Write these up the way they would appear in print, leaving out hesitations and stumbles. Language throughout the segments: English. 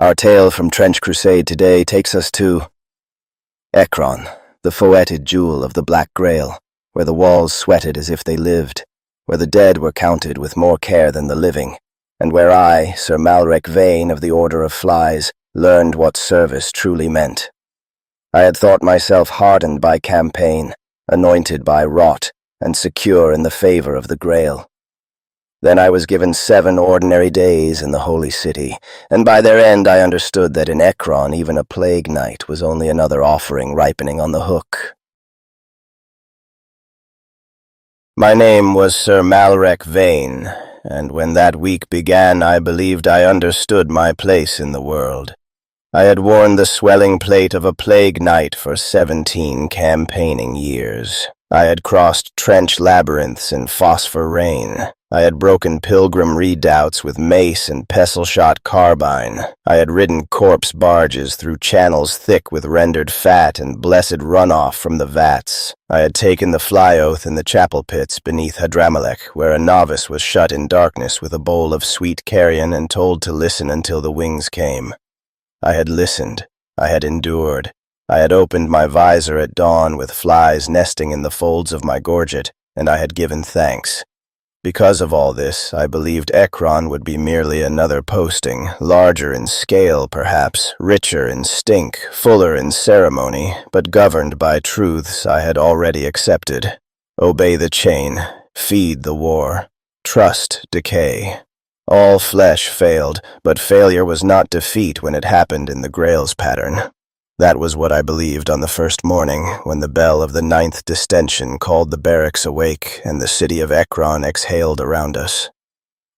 Our tale from Trench Crusade today takes us to Ekron, the foetid jewel of the Black Grail, where the walls sweated as if they lived, where the dead were counted with more care than the living, and where I, Sir Malrec Veyn of the Order of Flies, learned what service truly meant. I had thought myself hardened by campaign, anointed by rot, and secure in the favour of the Grail. Then I was given 7 ordinary days in the Holy City, and by their end I understood that in Ekron even a plague night was only another offering ripening on the hook. My name was Sir Malrec Veyn, and when that week began I believed I understood my place in the world. I had worn the swelling plate of a plague knight for 17 campaigning years. I had crossed trench labyrinths in phosphor rain. I had broken pilgrim redoubts with mace and pestle-shot carbine. I had ridden corpse barges through channels thick with rendered fat and blessed runoff from the vats. I had taken the fly oath in the chapel pits beneath Hadramalek, where a novice was shut in darkness with a bowl of sweet carrion and told to listen until the wings came. I had listened. I had endured. I had opened my visor at dawn with flies nesting in the folds of my gorget, and I had given thanks. Because of all this, I believed Ekron would be merely another posting, larger in scale perhaps, richer in stink, fuller in ceremony, but governed by truths I had already accepted. Obey the chain, feed the war, trust decay. All flesh failed, but failure was not defeat when it happened in the Grail's pattern. That was what I believed on the first morning, when the bell of the 9th distension called the Barracks awake and the city of Ekron exhaled around us.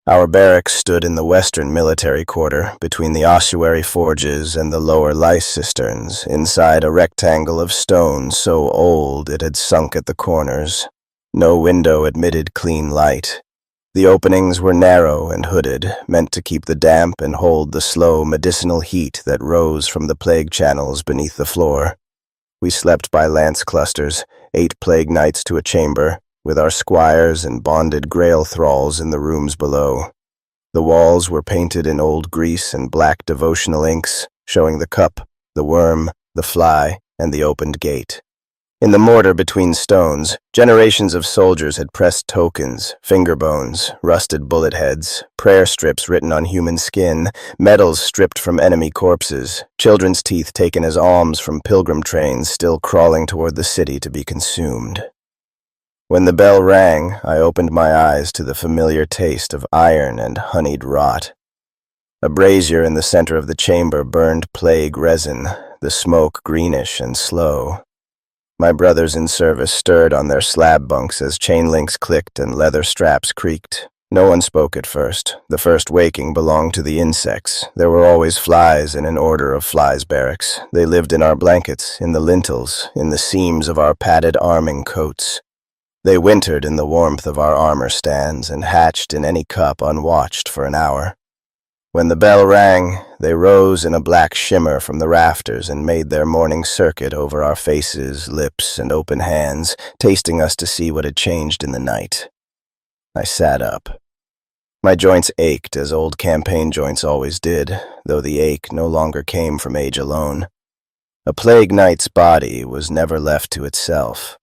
Our barracks stood in the western military quarter, between the ossuary forges and the lower lice cisterns, inside a rectangle of stone so old it had sunk at the corners. No window admitted clean light. The openings were narrow and hooded, meant to keep the damp and hold the slow medicinal heat that rose from the plague channels beneath the floor. We slept by lance clusters, 8 plague nights to a chamber, with our squires and bonded Grail thralls in the rooms below. The walls were painted in old grease and black devotional inks, showing the cup, the worm, the fly, and the opened gate. In the mortar between stones, generations of soldiers had pressed tokens, finger bones, rusted bullet heads, prayer strips written on human skin, medals stripped from enemy corpses, children's teeth taken as alms from pilgrim trains still crawling toward the city to be consumed. When the bell rang, I opened my eyes to the familiar taste of iron and honeyed rot. A brazier in the center of the chamber burned plague resin, the smoke greenish and slow. My brothers in service stirred on their slab bunks as chain links clicked and leather straps creaked. No one spoke at first. The first waking belonged to the insects. There were always flies in an order of flies barracks. They lived in our blankets, in the lintels, in the seams of our padded arming coats. They wintered in the warmth of our armor stands and hatched in any cup unwatched for an hour. When the bell rang, they rose in a black shimmer from the rafters and made their morning circuit over our faces, lips, and open hands, tasting us to see what had changed in the night. I sat up. My joints ached as old campaign joints always did, though the ache no longer came from age alone. A plague knight's body was never left to itself.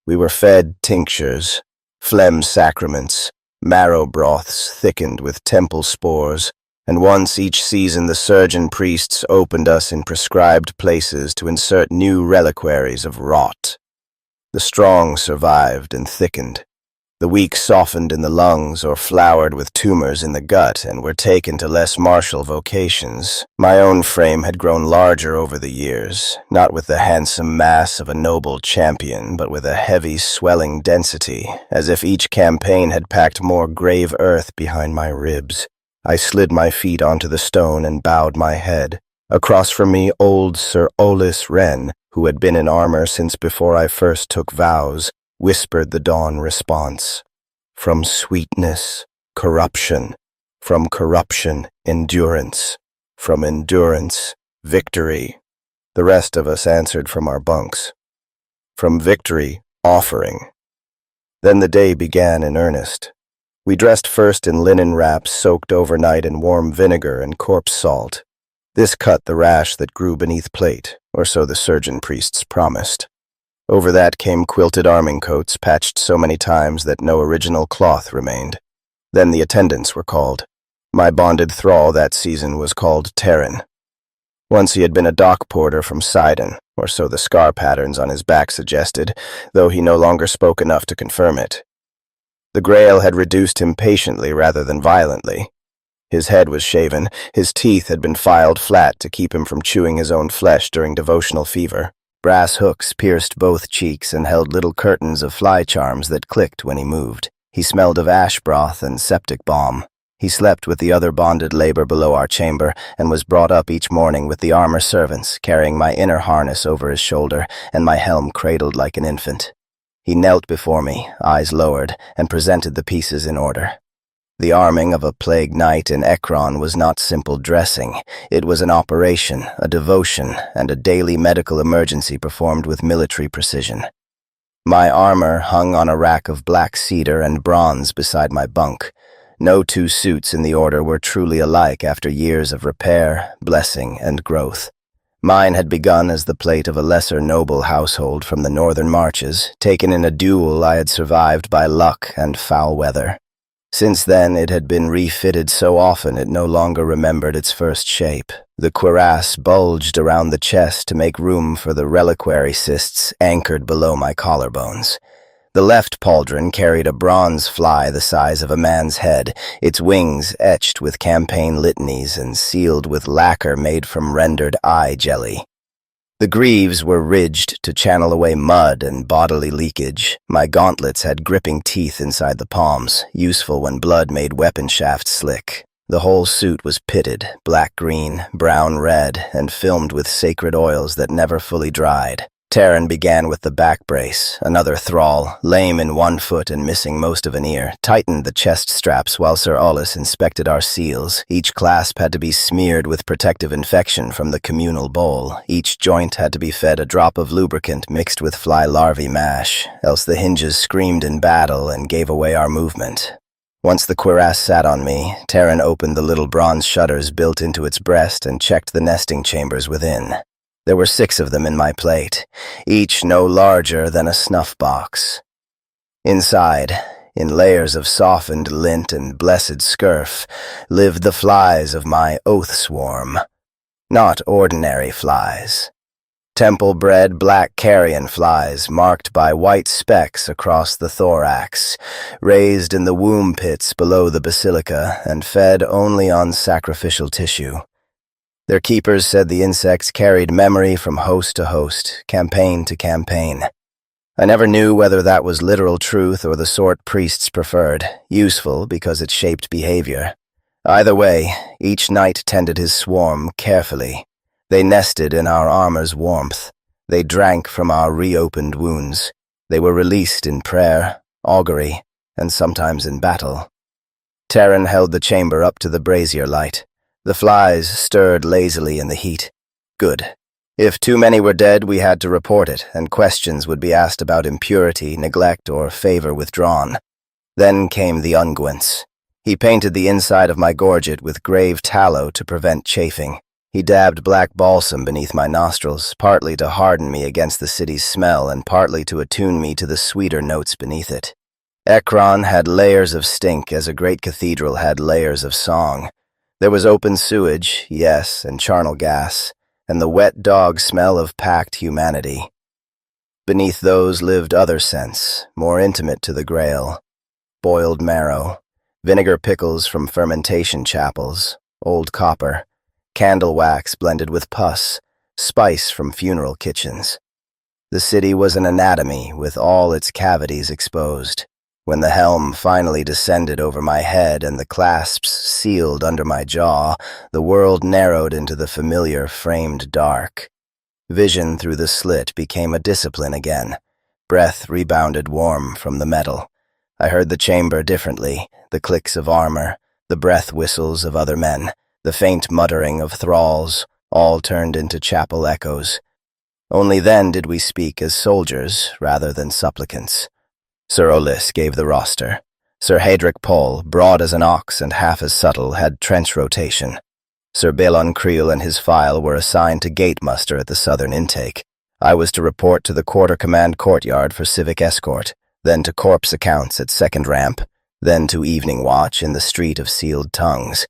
We were fed tinctures, phlegm sacraments, marrow broths thickened with temple spores, and once each season the surgeon priests opened us in prescribed places to insert new reliquaries of rot. The strong survived and thickened. The weak softened in the lungs or flowered with tumors in the gut and were taken to less martial vocations. My own frame had grown larger over the years, not with the handsome mass of a noble champion, but with a heavy swelling density, as if each campaign had packed more grave earth behind my ribs. I slid my feet onto the stone and bowed my head. Across from me, old Sir Olis Wren, who had been in armor since before I first took vows, whispered the dawn response. From sweetness, corruption. From corruption, endurance. From endurance, victory. The rest of us answered from our bunks. From victory, offering. Then the day began in earnest. We dressed first in linen wraps soaked overnight in warm vinegar and corpse salt. This cut the rash that grew beneath plate, or so the surgeon priests promised. Over that came quilted arming coats patched so many times that no original cloth remained. Then the attendants were called. My bonded thrall that season was called Terran. Once he had been a dock porter from Sidon, or so the scar patterns on his back suggested, though he no longer spoke enough to confirm it. The Grail had reduced him patiently rather than violently. His head was shaven, his teeth had been filed flat to keep him from chewing his own flesh during devotional fever. Brass hooks pierced both cheeks and held little curtains of fly charms that clicked when he moved. He smelled of ash broth and septic balm. He slept with the other bonded labor below our chamber and was brought up each morning with the armor servants, carrying my inner harness over his shoulder and my helm cradled like an infant. He knelt before me, eyes lowered, and presented the pieces in order. The arming of a plague knight in Ekron was not simple dressing. It was an operation, a devotion, and a daily medical emergency performed with military precision. My armor hung on a rack of black cedar and bronze beside my bunk. No two suits in the order were truly alike after years of repair, blessing, and growth. Mine had begun as the plate of a lesser noble household from the northern marches, taken in a duel I had survived by luck and foul weather. Since then, it had been refitted so often it no longer remembered its first shape. The cuirass bulged around the chest to make room for the reliquary cysts anchored below my collarbones. The left pauldron carried a bronze fly the size of a man's head, its wings etched with campaign litanies and sealed with lacquer made from rendered eye jelly. The greaves were ridged to channel away mud and bodily leakage. My gauntlets had gripping teeth inside the palms, useful when blood made weapon shafts slick. The whole suit was pitted, black-green, brown-red, and filmed with sacred oils that never fully dried. Terran began with the back brace. Another thrall, lame in one foot and missing most of an ear, tightened the chest straps while Sir Aulus inspected our seals. Each clasp had to be smeared with protective infection from the communal bowl. Each joint had to be fed a drop of lubricant mixed with fly larvae mash, else the hinges screamed in battle and gave away our movement. Once the cuirass sat on me, Terran opened the little bronze shutters built into its breast and checked the nesting chambers within. There were 6 of them in my plate, each no larger than a snuff box. Inside, in layers of softened lint and blessed scurf, lived the flies of my oath swarm. Not ordinary flies. Temple-bred black carrion flies marked by white specks across the thorax, raised in the womb pits below the basilica and fed only on sacrificial tissue. Their keepers said the insects carried memory from host to host, campaign to campaign. I never knew whether that was literal truth or the sort priests preferred, useful because it shaped behavior. Either way, each knight tended his swarm carefully. They nested in our armor's warmth. They drank from our reopened wounds. They were released in prayer, augury, and sometimes in battle. Terran held the chamber up to the brazier light. The flies stirred lazily in the heat. Good. If too many were dead, we had to report it, and questions would be asked about impurity, neglect, or favour withdrawn. Then came the unguents. He painted the inside of my gorget with grave tallow to prevent chafing. He dabbed black balsam beneath my nostrils, partly to harden me against the city's smell and partly to attune me to the sweeter notes beneath it. Ekron had layers of stink as a great cathedral had layers of song. There was open sewage, yes, and charnel gas, and the wet dog smell of packed humanity. Beneath those lived other scents, more intimate to the Grail. Boiled marrow, vinegar pickles from fermentation chapels, old copper, candle wax blended with pus, spice from funeral kitchens. The city was an anatomy with all its cavities exposed. When the helm finally descended over my head and the clasps sealed under my jaw, the world narrowed into the familiar framed dark. Vision through the slit became a discipline again. Breath rebounded warm from the metal. I heard the chamber differently, the clicks of armor, the breath whistles of other men, the faint muttering of thralls, all turned into chapel echoes. Only then did we speak as soldiers rather than supplicants. Sir Aulus gave the roster. Sir Hadric Pole, broad as an ox and half as subtle, had trench rotation. Sir Balon Creel and his file were assigned to gate muster at the southern intake. I was to report to the quarter command courtyard for civic escort, then to corpse accounts at second ramp, then to evening watch in the street of sealed tongues.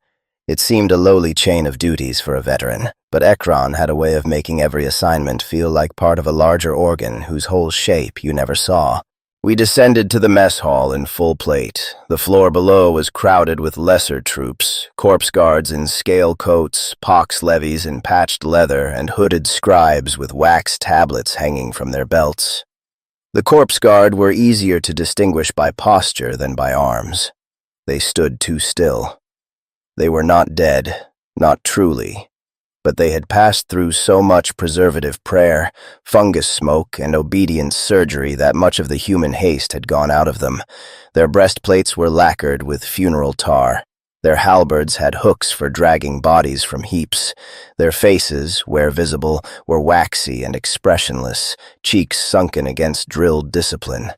It seemed a lowly chain of duties for a veteran, but Ekron had a way of making every assignment feel like part of a larger organ whose whole shape you never saw. We descended to the mess hall in full plate. The floor below was crowded with lesser troops, corpse guards in scale coats, pox levies in patched leather, and hooded scribes with wax tablets hanging from their belts. The corpse guard were easier to distinguish by posture than by arms. They stood too still. They were not dead, not truly, but they had passed through so much preservative prayer, fungus smoke, and obedience surgery that much of the human haste had gone out of them. Their breastplates were lacquered with funeral tar. Their halberds had hooks for dragging bodies from heaps. Their faces, where visible, were waxy and expressionless, cheeks sunken against drilled discipline.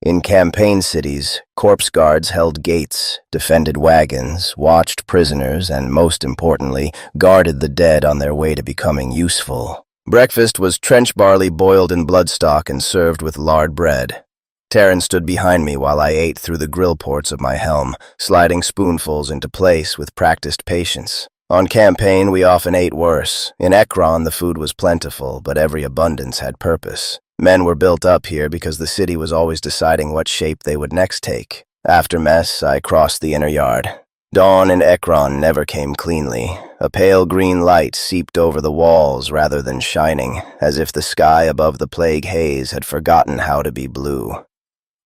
In campaign cities, corpse guards held gates, defended wagons, watched prisoners, and most importantly, guarded the dead on their way to becoming useful. Breakfast was trench barley boiled in bloodstock and served with lard bread. Taryn stood behind me while I ate through the grill ports of my helm, sliding spoonfuls into place with practiced patience. On campaign, we often ate worse. In Ekron, the food was plentiful, but every abundance had purpose. Men were built up here because the city was always deciding what shape they would next take. After mess, I crossed the inner yard. Dawn in Ekron never came cleanly. A pale green light seeped over the walls rather than shining, as if the sky above the plague haze had forgotten how to be blue.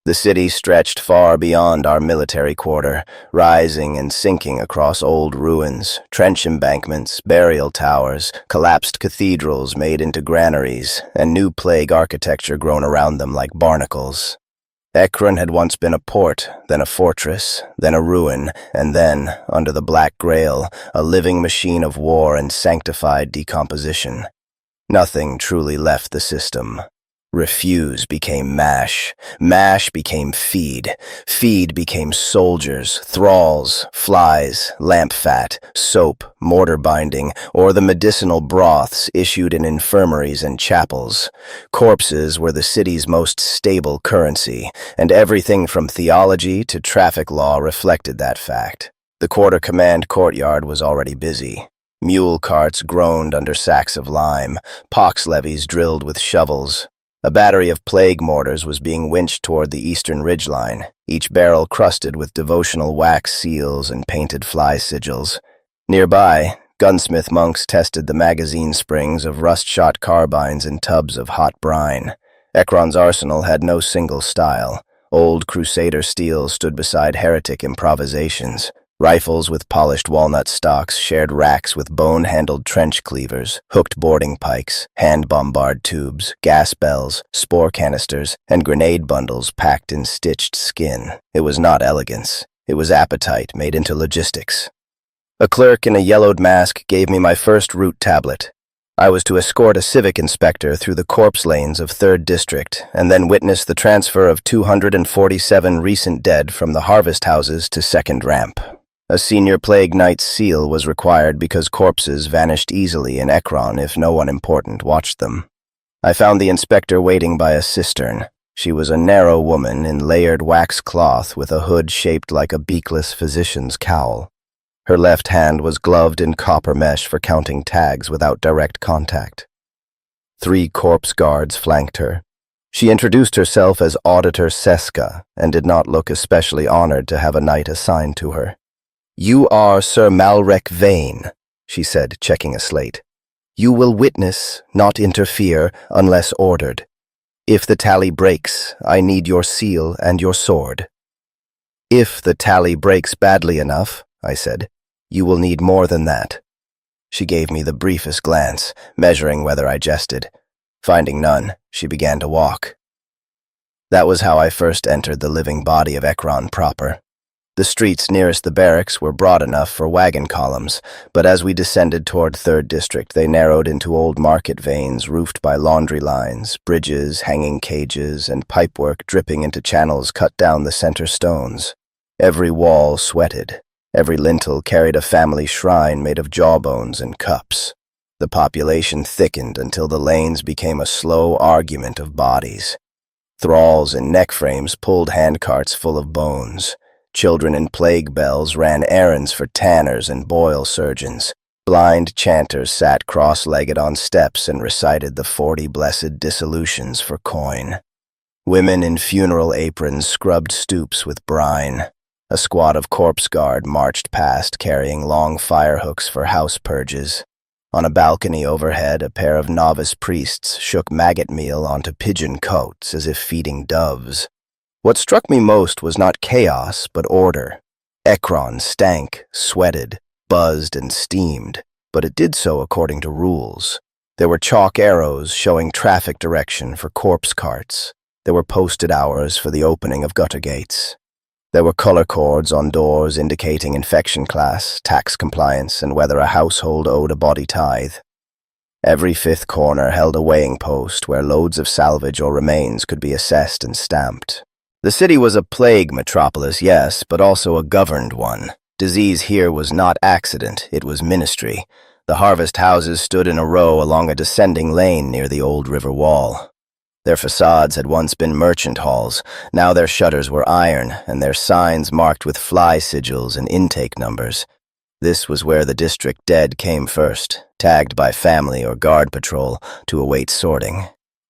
The city stretched far beyond our military quarter, rising and sinking across old ruins, trench embankments, burial towers, collapsed cathedrals made into granaries, and new plague architecture grown around them like barnacles. Echron had once been a port, then a fortress, then a ruin, and then, under the Black Grail, a living machine of war and sanctified decomposition. Nothing truly left the system. Refuse became mash. Mash became feed. Feed became soldiers, thralls, flies, lamp fat, soap, mortar binding, or the medicinal broths issued in infirmaries and chapels. Corpses were the city's most stable currency, and everything from theology to traffic law reflected that fact. The quarter command courtyard was already busy. Mule carts groaned under sacks of lime, pox levies drilled with shovels. A battery of plague mortars was being winched toward the eastern ridgeline, each barrel crusted with devotional wax seals and painted fly sigils. Nearby, gunsmith monks tested the magazine springs of rust-shot carbines in tubs of hot brine. Ekron's arsenal had no single style. Old Crusader steel stood beside heretic improvisations. Rifles with polished walnut stocks shared racks with bone-handled trench cleavers, hooked boarding pikes, hand-bombard tubes, gas bells, spore canisters, and grenade bundles packed in stitched skin. It was not elegance. It was appetite made into logistics. A clerk in a yellowed mask gave me my first route tablet. I was to escort a civic inspector through the corpse lanes of 3rd District and then witness the transfer of 247 recent dead from the harvest houses to 2nd Ramp. A senior plague knight's seal was required because corpses vanished easily in Ekron if no one important watched them. I found the inspector waiting by a cistern. She was a narrow woman in layered wax cloth with a hood shaped like a beakless physician's cowl. Her left hand was gloved in copper mesh for counting tags without direct contact. 3 corpse guards flanked her. She introduced herself as Auditor Seska and did not look especially honored to have a knight assigned to her. "You are Sir Malrec Veyn," she said, checking a slate. "You will witness, not interfere, unless ordered. If the tally breaks, I need your seal and your sword." "If the tally breaks badly enough," I said, "you will need more than that." She gave me the briefest glance, measuring whether I jested. Finding none, she began to walk. That was how I first entered the living body of Ekron proper. The streets nearest the barracks were broad enough for wagon columns, but as we descended toward 3rd District, they narrowed into old market veins roofed by laundry lines, bridges, hanging cages, and pipework dripping into channels cut down the center stones. Every wall sweated. Every lintel carried a family shrine made of jawbones and cups. The population thickened until the lanes became a slow argument of bodies. Thralls in neck frames pulled handcarts full of bones. Children in plague bells ran errands for tanners and boil surgeons. Blind chanters sat cross-legged on steps and recited the 40 blessed dissolutions for coin. Women in funeral aprons scrubbed stoops with brine. A squad of corpse guard marched past carrying long fire hooks for house purges. On a balcony overhead, a pair of novice priests shook maggot meal onto pigeon coats as if feeding doves. What struck me most was not chaos, but order. Ekron stank, sweated, buzzed, and steamed, but it did so according to rules. There were chalk arrows showing traffic direction for corpse carts. There were posted hours for the opening of gutter gates. There were color cords on doors indicating infection class, tax compliance, and whether a household owed a body tithe. Every fifth corner held a weighing post where loads of salvage or remains could be assessed and stamped. The city was a plague metropolis, yes, but also a governed one. Disease here was not accident, it was ministry. The harvest houses stood in a row along a descending lane near the old river wall. Their facades had once been merchant halls. Now their shutters were iron, and their signs marked with fly sigils and intake numbers. This was where the district dead came first, tagged by family or guard patrol to await sorting.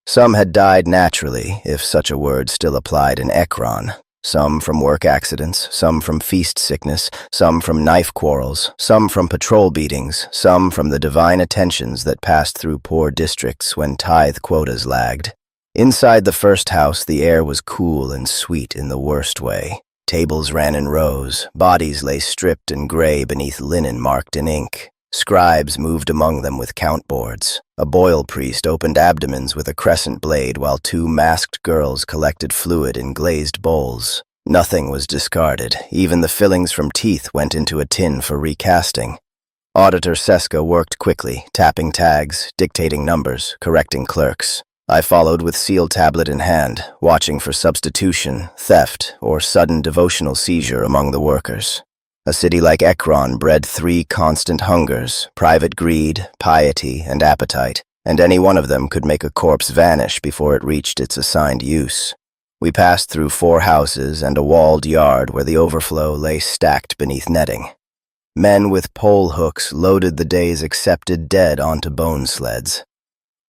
Some had died naturally, if such a word still applied in Ekron. Some from work accidents, some from feast sickness, some from knife quarrels, some from patrol beatings, some from the divine attentions that passed through poor districts when tithe quotas lagged. Inside the first house, the air was cool and sweet in the worst way. Tables ran in rows, bodies lay stripped and gray beneath linen marked in ink. Scribes moved among them with count boards. A boil priest opened abdomens with a crescent blade while two masked girls collected fluid in glazed bowls. Nothing was discarded. Even the fillings from teeth went into a tin for recasting. Auditor Seska worked quickly, tapping tags, dictating numbers, correcting clerks. I followed with seal tablet in hand, watching for substitution, theft, or sudden devotional seizure among the workers. A city like Ekron bred 3 constant hungers: private greed, piety, and appetite, and any one of them could make a corpse vanish before it reached its assigned use. We passed through 4 houses and a walled yard where the overflow lay stacked beneath netting. Men with pole hooks loaded the day's accepted dead onto bone sleds.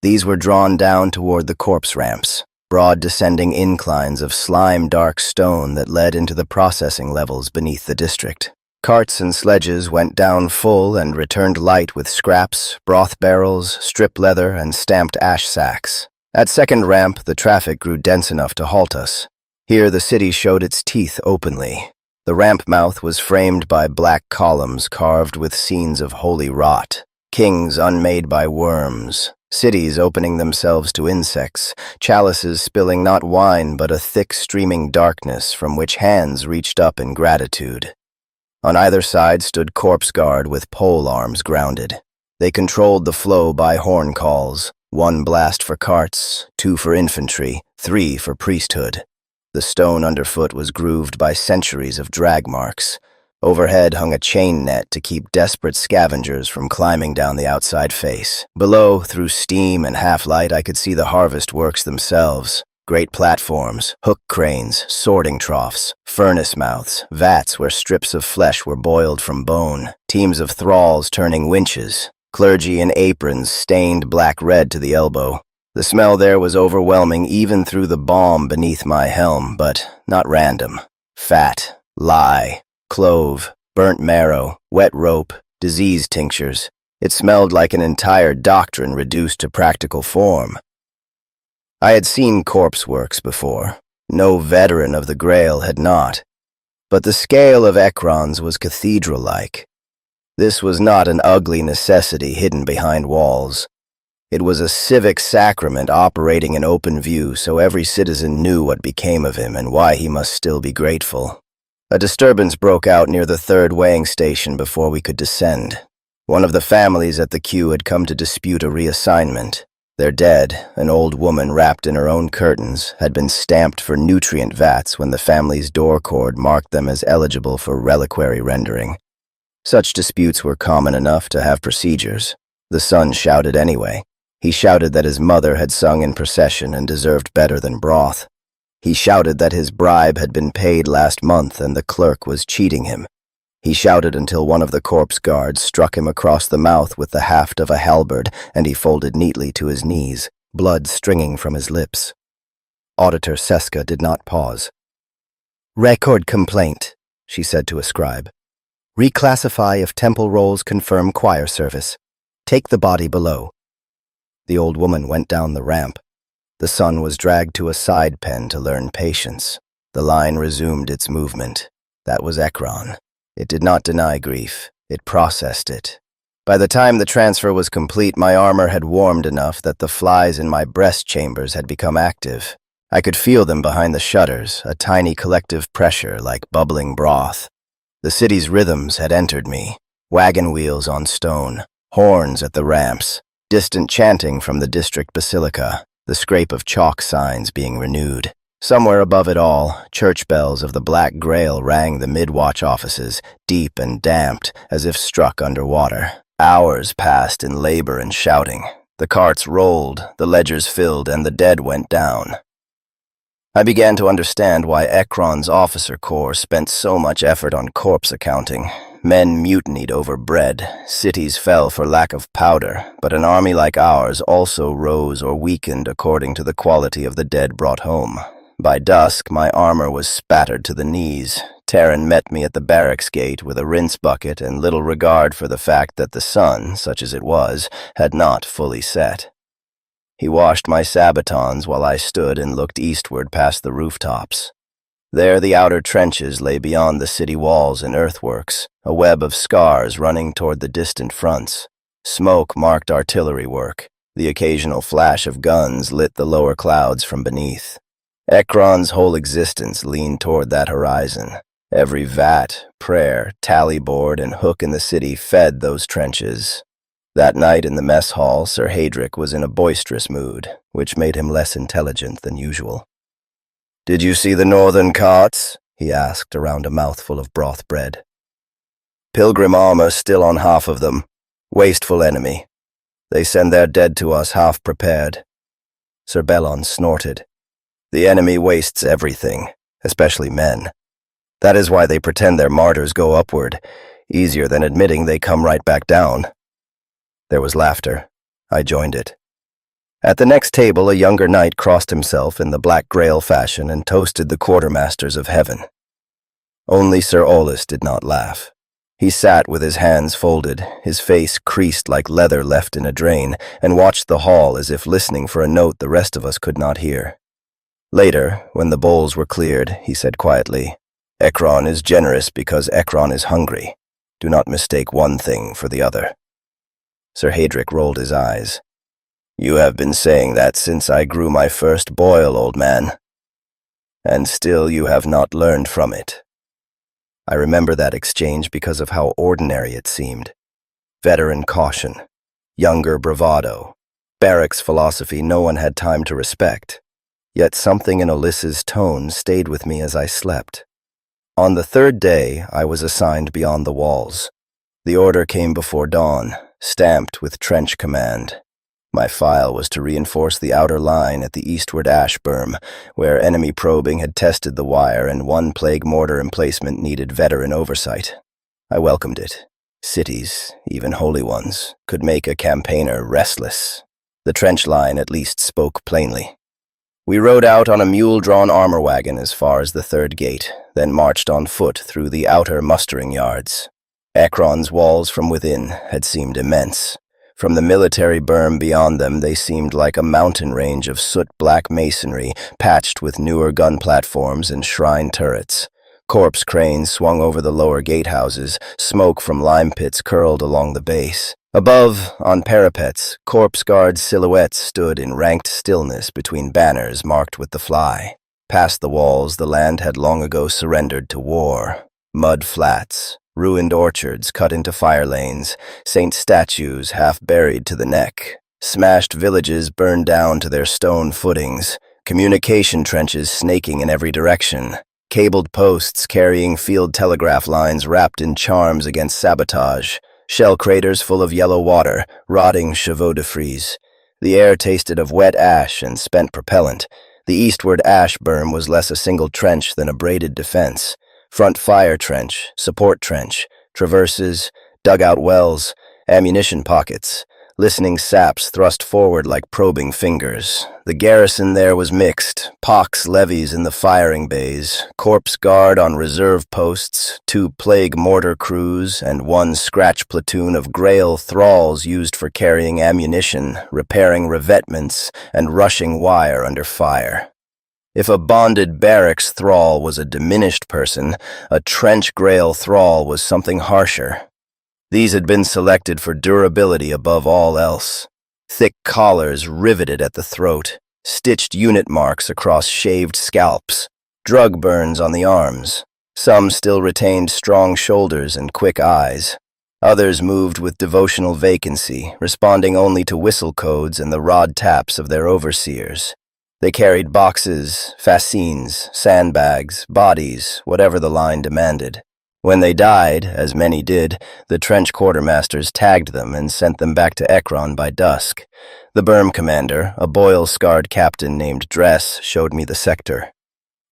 These were drawn down toward the corpse ramps, broad descending inclines of slime-dark stone that led into the processing levels beneath the district. Carts and sledges went down full and returned light with scraps, broth barrels, strip leather, and stamped ash sacks. At second ramp, the traffic grew dense enough to halt us. Here the city showed its teeth openly. The ramp mouth was framed by black columns carved with scenes of holy rot, kings unmade by worms, cities opening themselves to insects, chalices spilling not wine but a thick streaming darkness from which hands reached up in gratitude. On either side stood corpse guard with pole arms grounded. They controlled the flow by horn calls, 1 blast for carts, 2 for infantry, 3 for priesthood. The stone underfoot was grooved by centuries of drag marks. Overhead hung a chain net to keep desperate scavengers from climbing down the outside face. Below, through steam and half-light, I could see the harvest works themselves. Great platforms, hook cranes, sorting troughs, furnace mouths, vats where strips of flesh were boiled from bone, teams of thralls turning winches, clergy in aprons stained black-red to the elbow. The smell there was overwhelming even through the balm beneath my helm, but not random. Fat, lye, clove, burnt marrow, wet rope, disease tinctures. It smelled like an entire doctrine reduced to practical form. I had seen corpse works before. No veteran of the Grail had not. But the scale of Ekron's was cathedral-like. This was not an ugly necessity hidden behind walls. It was a civic sacrament operating in open view so every citizen knew what became of him and why he must still be grateful. A disturbance broke out near the 3rd weighing station before we could descend. One of the families at the queue had come to dispute a reassignment. Their dead, an old woman wrapped in her own curtains, had been stamped for nutrient vats when the family's door cord marked them as eligible for reliquary rendering. Such disputes were common enough to have procedures. The son shouted anyway. He shouted that his mother had sung in procession and deserved better than broth. He shouted that his bribe had been paid last month and the clerk was cheating him. He shouted until one of the corpse guards struck him across the mouth with the haft of a halberd, and he folded neatly to his knees, blood stringing from his lips. Auditor Seska did not pause. "Record complaint," she said to a scribe. "Reclassify if temple rolls confirm choir service. Take the body below." The old woman went down the ramp. The son was dragged to a side pen to learn patience. The line resumed its movement. That was Ekron. It did not deny grief. It processed it. By the time the transfer was complete, my armor had warmed enough that the flies in my breast chambers had become active. I could feel them behind the shutters, a tiny collective pressure like bubbling broth. The city's rhythms had entered me. Wagon wheels on stone, horns at the ramps, distant chanting from the district basilica, the scrape of chalk signs being renewed. Somewhere above it all, church bells of the Black Grail rang the mid-watch offices, deep and damped, as if struck underwater. Hours passed in labor and shouting. The carts rolled, the ledgers filled, and the dead went down. I began to understand why Ekron's officer corps spent so much effort on corpse accounting. Men mutinied over bread, cities fell for lack of powder, but an army like ours also rose or weakened according to the quality of the dead brought home. By dusk, my armor was spattered to the knees. Terran met me at the barracks gate with a rinse bucket and little regard for the fact that the sun, such as it was, had not fully set. He washed my sabatons while I stood and looked eastward past the rooftops. There the outer trenches lay beyond the city walls and earthworks, a web of scars running toward the distant fronts. Smoke marked artillery work. The occasional flash of guns lit the lower clouds from beneath. Ekron's whole existence leaned toward that horizon. Every vat, prayer, tally board, and hook in the city fed those trenches. That night in the mess hall, Sir Hadric was in a boisterous mood, which made him less intelligent than usual. "Did you see the northern carts?" he asked around a mouthful of broth bread. "Pilgrim armor still on half of them. Wasteful enemy. They send their dead to us half prepared." Sir Bellon snorted. "The enemy wastes everything, especially men. That is why they pretend their martyrs go upward, easier than admitting they come right back down." There was laughter. I joined it. At the next table, a younger knight crossed himself in the Black Grail fashion and toasted the quartermasters of heaven. Only Sir Olis did not laugh. He sat with his hands folded, his face creased like leather left in a drain, and watched the hall as if listening for a note the rest of us could not hear. Later, when the bowls were cleared, he said quietly, "Ekron is generous because Ekron is hungry. Do not mistake one thing for the other." Sir Hadric rolled his eyes. "You have been saying that since I grew my first boil, old man. And still you have not learned from it." I remember that exchange because of how ordinary it seemed. Veteran caution, younger bravado, Barracks philosophy no one had time to respect. Yet something in Ulysses' tone stayed with me as I slept. On the third day, I was assigned beyond the walls. The order came before dawn, stamped with trench command. My file was to reinforce the outer line at the eastward ash berm, where enemy probing had tested the wire and one plague mortar emplacement needed veteran oversight. I welcomed it. Cities, even holy ones, could make a campaigner restless. The trench line at least spoke plainly. We rode out on a mule-drawn armor wagon as far as the third gate, then marched on foot through the outer mustering yards. Ekron's walls from within had seemed immense. From the military berm beyond them, they seemed like a mountain range of soot-black masonry patched with newer gun platforms and shrine turrets. Corpse cranes swung over the lower gatehouses, smoke from lime pits curled along the base. Above, on parapets, corpse guard silhouettes stood in ranked stillness between banners marked with the fly. Past the walls, the land had long ago surrendered to war. Mud flats, ruined orchards cut into fire lanes, saint statues half buried to the neck, smashed villages burned down to their stone footings, communication trenches snaking in every direction, cabled posts carrying field telegraph lines wrapped in charms against sabotage, shell craters full of yellow water, rotting chevaux de frise. The air tasted of wet ash and spent propellant. The eastward ash berm was less a single trench than a braided defense. Front fire trench, support trench, traverses, dugout wells, ammunition pockets. Listening saps thrust forward like probing fingers. The garrison there was mixed. Pox levies in the firing bays, corpse guard on reserve posts, 2 plague mortar crews, and 1 scratch platoon of Grail thralls used for carrying ammunition, repairing revetments, and rushing wire under fire. If a bonded Barracks thrall was a diminished person, a Trench Grail thrall was something harsher. These had been selected for durability above all else. Thick collars riveted at the throat, stitched unit marks across shaved scalps, drug burns on the arms. Some still retained strong shoulders and quick eyes. Others moved with devotional vacancy, responding only to whistle codes and the rod taps of their overseers. They carried boxes, fascines, sandbags, bodies, whatever the line demanded. When they died, as many did, the trench quartermasters tagged them and sent them back to Ekron by dusk. The berm commander, a boil-scarred captain named Dress, showed me the sector.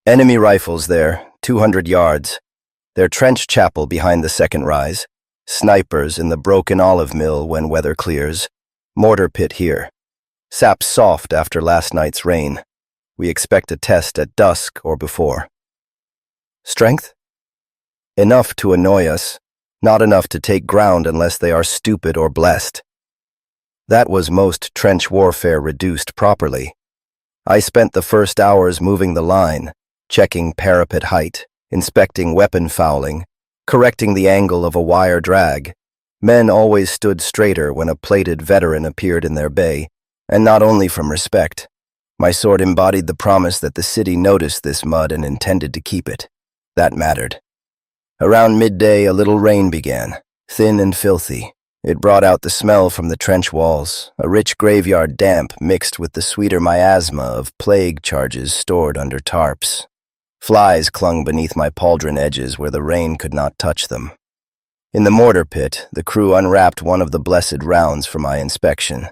Enemy rifles there, 200 yards. Their trench chapel behind the second rise. Snipers in the broken olive mill when weather clears. Mortar pit here. Sap soft after last night's rain. We expect a test at dusk or before. Strength? Enough to annoy us, not enough to take ground unless they are stupid or blessed. That was most trench warfare reduced properly. I spent the first hours moving the line, checking parapet height, inspecting weapon fouling, correcting the angle of a wire drag. Men always stood straighter when a plated veteran appeared in their bay, and not only from respect. My sword embodied the promise that the city noticed this mud and intended to keep it. That mattered. Around midday, a little rain began, thin and filthy. It brought out the smell from the trench walls, a rich graveyard damp mixed with the sweeter miasma of plague charges stored under tarps. Flies clung beneath my pauldron edges where the rain could not touch them. In the mortar pit, the crew unwrapped one of the blessed rounds for my inspection.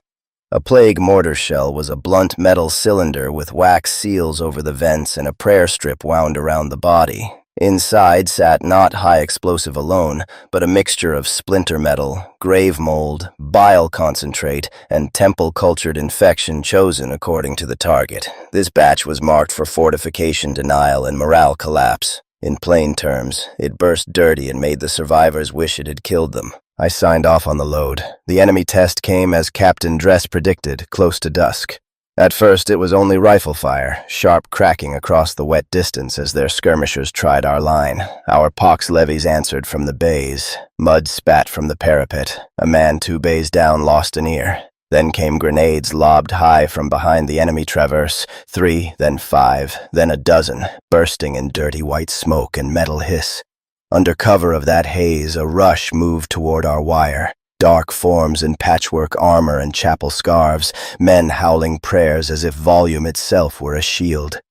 A plague mortar shell was a blunt metal cylinder with wax seals over the vents and a prayer strip wound around the body. Inside sat not high explosive alone, but a mixture of splinter metal, grave mold, bile concentrate, and temple-cultured infection chosen according to the target. This batch was marked for fortification denial and morale collapse. In plain terms, it burst dirty and made the survivors wish it had killed them. I signed off on the load. The enemy test came as Captain Dress predicted, close to dusk. At first it was only rifle fire, sharp cracking across the wet distance as their skirmishers tried our line. Our pox levies answered from the bays. Mud spat from the parapet. A man 2 bays down lost an ear. Then came grenades lobbed high from behind the enemy traverse. 3, then 5, then a dozen, bursting in dirty white smoke and metal hiss. Under cover of that haze, a rush moved toward our wire. Dark forms in patchwork armor and chapel scarves, men howling prayers as if volume itself were a shield.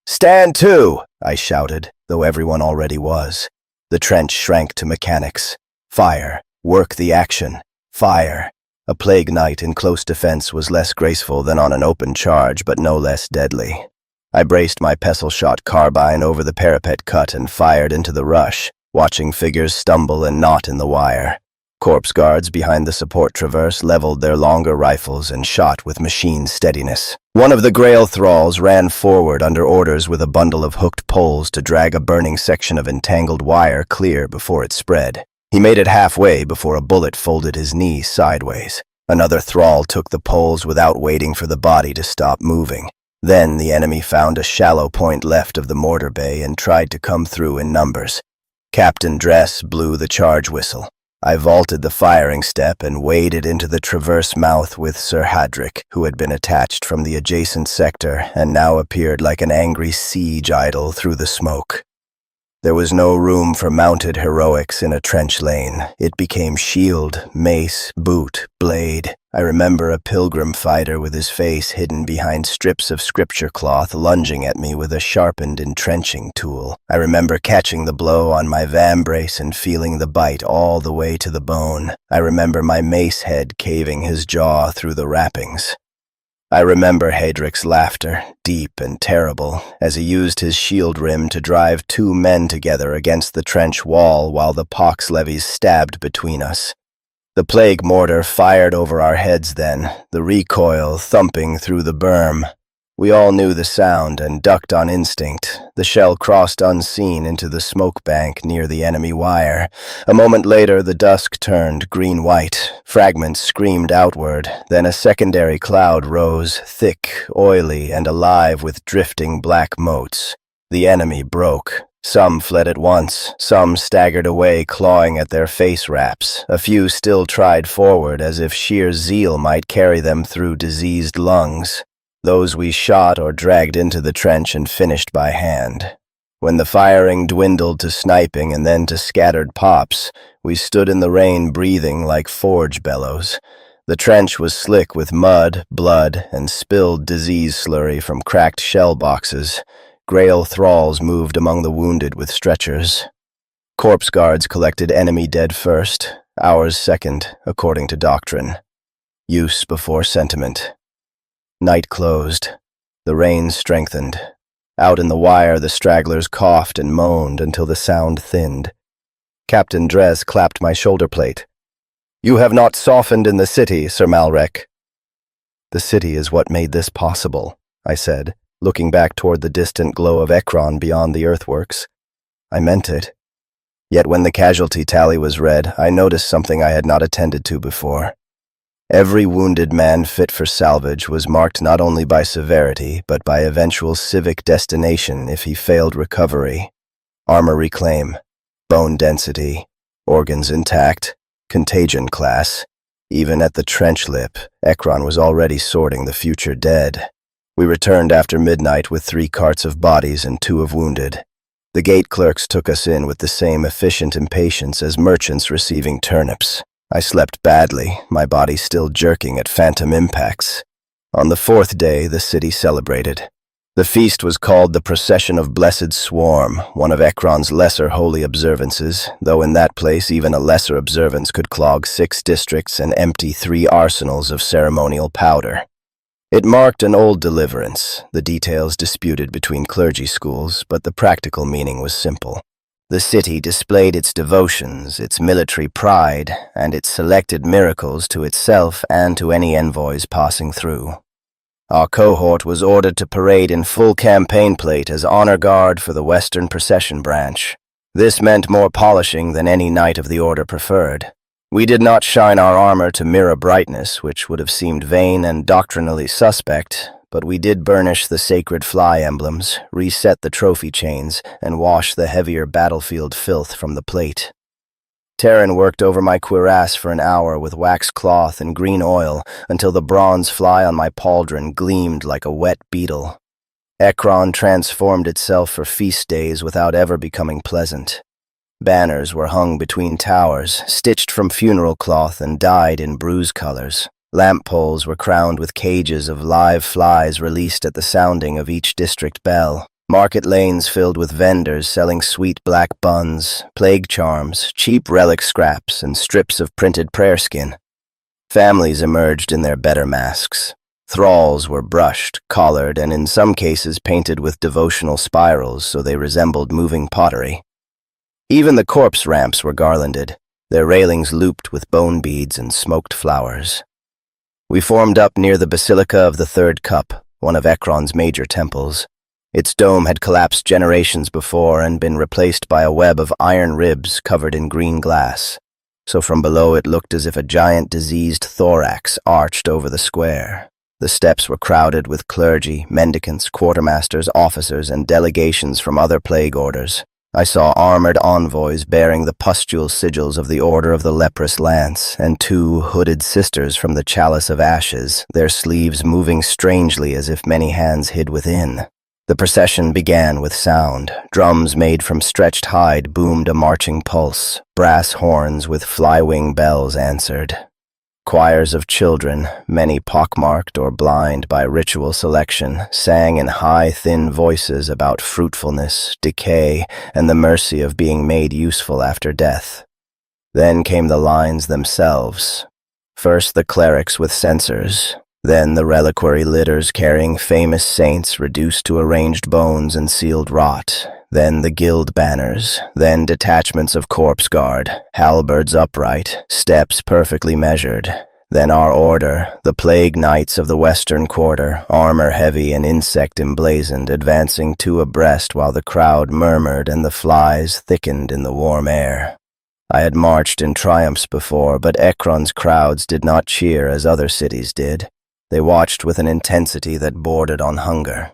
"Stand to!" I shouted, though everyone already was. The trench shrank to mechanics. Fire. Work the action. Fire. A plague night in close defense was less graceful than on an open charge, but no less deadly. I braced my pestle-shot carbine over the parapet cut and fired into the rush, watching figures stumble and knot in the wire. Corpse guards behind the support traverse leveled their longer rifles and shot with machine steadiness. One of the Grail thralls ran forward under orders with a bundle of hooked poles to drag a burning section of entangled wire clear before it spread. He made it halfway before a bullet folded his knee sideways. Another thrall took the poles without waiting for the body to stop moving. Then the enemy found a shallow point left of the mortar bay and tried to come through in numbers. Captain Dress blew the charge whistle. I vaulted the firing step and waded into the traverse mouth with Sir Hadric, who had been attached from the adjacent sector and now appeared like an angry siege idol through the smoke. There was no room for mounted heroics in a trench lane. It became shield, mace, boot, blade. I remember a pilgrim fighter with his face hidden behind strips of scripture cloth lunging at me with a sharpened entrenching tool. I remember catching the blow on my vambrace and feeling the bite all the way to the bone. I remember my mace head caving his jaw through the wrappings. I remember Hadric's laughter, deep and terrible, as he used his shield rim to drive two men together against the trench wall while the pox levies stabbed between us. The plague mortar fired over our heads then, the recoil thumping through the berm. We all knew the sound and ducked on instinct. The shell crossed unseen into the smoke bank near the enemy wire. A moment later, the dusk turned green-white. Fragments screamed outward. Then a secondary cloud rose, thick, oily, and alive with drifting black motes. The enemy broke. Some fled at once. Some staggered away, clawing at their face wraps. A few still tried forward, as if sheer zeal might carry them through diseased lungs. Those we shot or dragged into the trench and finished by hand. When the firing dwindled to sniping and then to scattered pops, we stood in the rain breathing like forge bellows. The trench was slick with mud, blood, and spilled disease slurry from cracked shell boxes. Grail thralls moved among the wounded with stretchers. Corpse guards collected enemy dead first, ours second, according to doctrine. Use before sentiment. Night closed. The rain strengthened. Out in the wire, the stragglers coughed and moaned until the sound thinned. Captain Dress clapped my shoulder plate. "You have not softened in the city, Sir Malrec." "The city is what made this possible," I said, looking back toward the distant glow of Ekron beyond the earthworks. I meant it. Yet when the casualty tally was read, I noticed something I had not attended to before. Every wounded man fit for salvage was marked not only by severity, but by eventual civic destination if he failed recovery. Armor reclaim, bone density, organs intact, contagion class. Even at the trench lip, Ekron was already sorting the future dead. We returned after midnight with 3 carts of bodies and 2 of wounded. The gate clerks took us in with the same efficient impatience as merchants receiving turnips. I slept badly, my body still jerking at phantom impacts. On the 4th day, the city celebrated. The feast was called the Procession of Blessed Swarm, one of Ekron's lesser holy observances, though in that place even a lesser observance could clog 6 districts and empty 3 arsenals of ceremonial powder. It marked an old deliverance, the details disputed between clergy schools, but the practical meaning was simple. The city displayed its devotions, its military pride, and its selected miracles to itself and to any envoys passing through. Our cohort was ordered to parade in full campaign plate as honor guard for the Western Procession branch. This meant more polishing than any knight of the order preferred. We did not shine our armor to mirror brightness, which would have seemed vain and doctrinally suspect, but we did burnish the sacred fly emblems, reset the trophy chains, and wash the heavier battlefield filth from the plate. Terran worked over my cuirass for an hour with wax cloth and green oil until the bronze fly on my pauldron gleamed like a wet beetle. Ekron transformed itself for feast days without ever becoming pleasant. Banners were hung between towers, stitched from funeral cloth and dyed in bruise colors. Lamp poles were crowned with cages of live flies released at the sounding of each district bell. Market lanes filled with vendors selling sweet black buns, plague charms, cheap relic scraps, and strips of printed prayer skin. Families emerged in their better masks. Thralls were brushed, collared, and in some cases painted with devotional spirals so they resembled moving pottery. Even the corpse ramps were garlanded, their railings looped with bone beads and smoked flowers. We formed up near the Basilica of the Third Cup, one of Ekron's major temples. Its dome had collapsed generations before and been replaced by a web of iron ribs covered in green glass, so from below it looked as if a giant diseased thorax arched over the square. The steps were crowded with clergy, mendicants, quartermasters, officers, and delegations from other plague orders. I saw armored envoys bearing the pustule sigils of the Order of the Leprous Lance, and 2 hooded sisters from the Chalice of Ashes, their sleeves moving strangely as if many hands hid within. The procession began with sound. Drums made from stretched hide boomed a marching pulse. Brass horns with flywing bells answered. Choirs of children, many pockmarked or blind by ritual selection, sang in high, thin voices about fruitfulness, decay, and the mercy of being made useful after death. Then came the lines themselves. First the clerics with censers, then the reliquary litters carrying famous saints reduced to arranged bones and sealed rot, then the guild banners, then detachments of corpse guard, halberds upright, steps perfectly measured, then our order, the plague knights of the western quarter, armor heavy and insect emblazoned, advancing two abreast while the crowd murmured and the flies thickened in the warm air. I had marched in triumphs before, but Ekron's crowds did not cheer as other cities did. They watched with an intensity that bordered on hunger.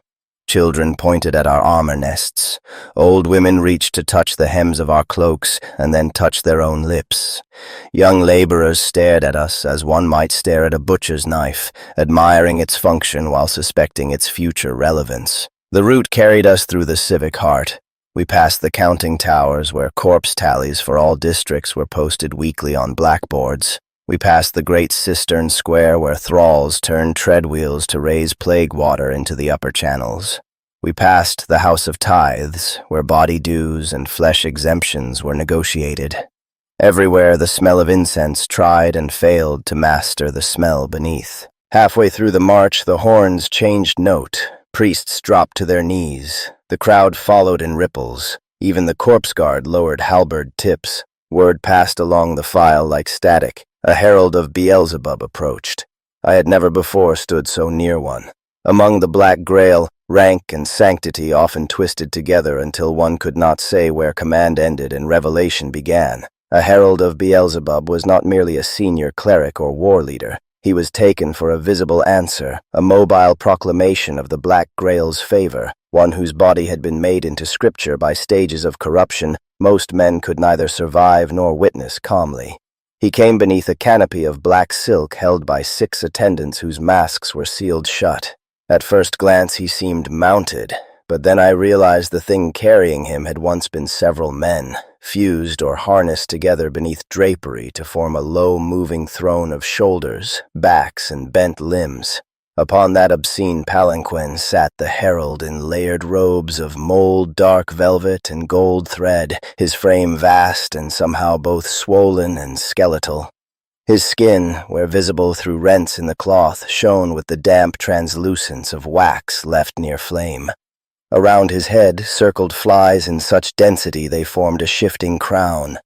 Children pointed at our armor nests. Old women reached to touch the hems of our cloaks and then touched their own lips. Young laborers stared at us as one might stare at a butcher's knife, admiring its function while suspecting its future relevance. The route carried us through the civic heart. We passed the counting towers where corpse tallies for all districts were posted weekly on blackboards. We passed the great cistern square where thralls turned treadwheels to raise plague water into the upper channels. We passed the House of Tithes, where body dues and flesh exemptions were negotiated. Everywhere the smell of incense tried and failed to master the smell beneath. Halfway through the march, the horns changed note. Priests dropped to their knees. The crowd followed in ripples. Even the corpse guard lowered halberd tips. Word passed along the file like static. A herald of Beelzebub approached. I had never before stood so near one. Among the Black Grail, rank and sanctity often twisted together until one could not say where command ended and revelation began. A herald of Beelzebub was not merely a senior cleric or war leader. He was taken for a visible answer, a mobile proclamation of the Black Grail's favor, one whose body had been made into scripture by stages of corruption most men could neither survive nor witness calmly. He came beneath a canopy of black silk held by 6 attendants whose masks were sealed shut. At first glance he seemed mounted, but then I realized the thing carrying him had once been several men, fused or harnessed together beneath drapery to form a low moving throne of shoulders, backs, and bent limbs. Upon that obscene palanquin sat the herald in layered robes of mold dark velvet and gold thread, his frame vast and somehow both swollen and skeletal. His skin, where visible through rents in the cloth, shone with the damp translucence of wax left near flame. Around his head circled flies in such density they formed a shifting crown.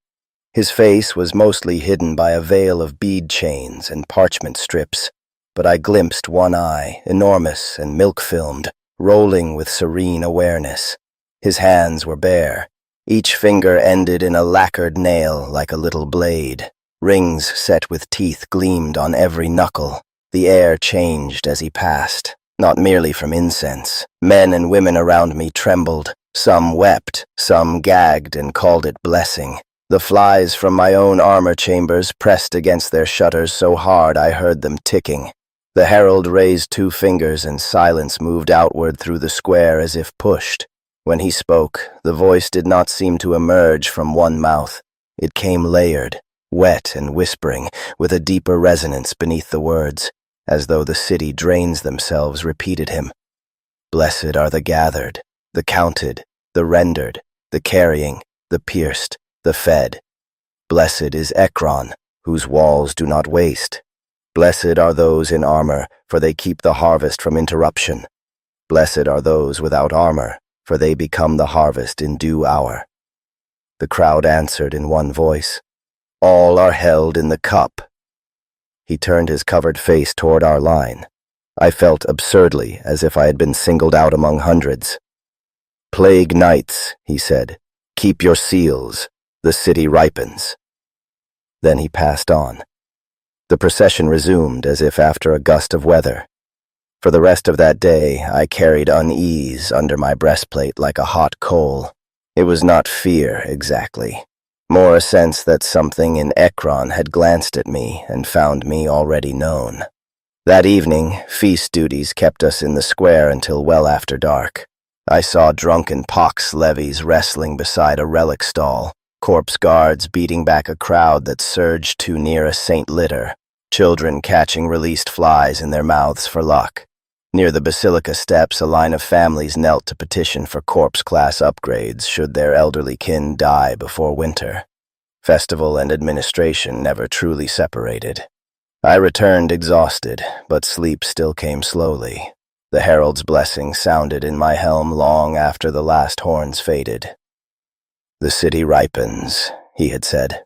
His face was mostly hidden by a veil of bead chains and parchment strips, but I glimpsed one eye, enormous and milk-filmed, rolling with serene awareness. His hands were bare. Each finger ended in a lacquered nail like a little blade. Rings set with teeth gleamed on every knuckle. The air changed as he passed, not merely from incense. Men and women around me trembled. Some wept, some gagged and called it blessing. The flies from my own armor chambers pressed against their shutters so hard I heard them ticking. The herald raised 2 fingers and silence moved outward through the square as if pushed. When he spoke, the voice did not seem to emerge from one mouth. It came layered, wet and whispering, with a deeper resonance beneath the words, as though the city drains themselves repeated him. Blessed are the gathered, the counted, the rendered, the carrying, the pierced, the fed. Blessed is Ekron, whose walls do not waste. Blessed are those in armor, for they keep the harvest from interruption. Blessed are those without armor, for they become the harvest in due hour. The crowd answered in one voice, all are held in the cup. He turned his covered face toward our line. I felt absurdly as if I had been singled out among hundreds. Plague knights, he said, keep your seals, the city ripens. Then he passed on. The procession resumed as if after a gust of weather. For the rest of that day, I carried unease under my breastplate like a hot coal. It was not fear, exactly. More a sense that something in Ekron had glanced at me and found me already known. That evening, feast duties kept us in the square until well after dark. I saw drunken pox levies wrestling beside a relic stall, corpse guards beating back a crowd that surged too near a saint litter, children catching released flies in their mouths for luck. Near the basilica steps, a line of families knelt to petition for corpse-class upgrades should their elderly kin die before winter. Festival and administration never truly separated. I returned exhausted, but sleep still came slowly. The herald's blessing sounded in my helm long after the last horns faded. "The city ripens," he had said.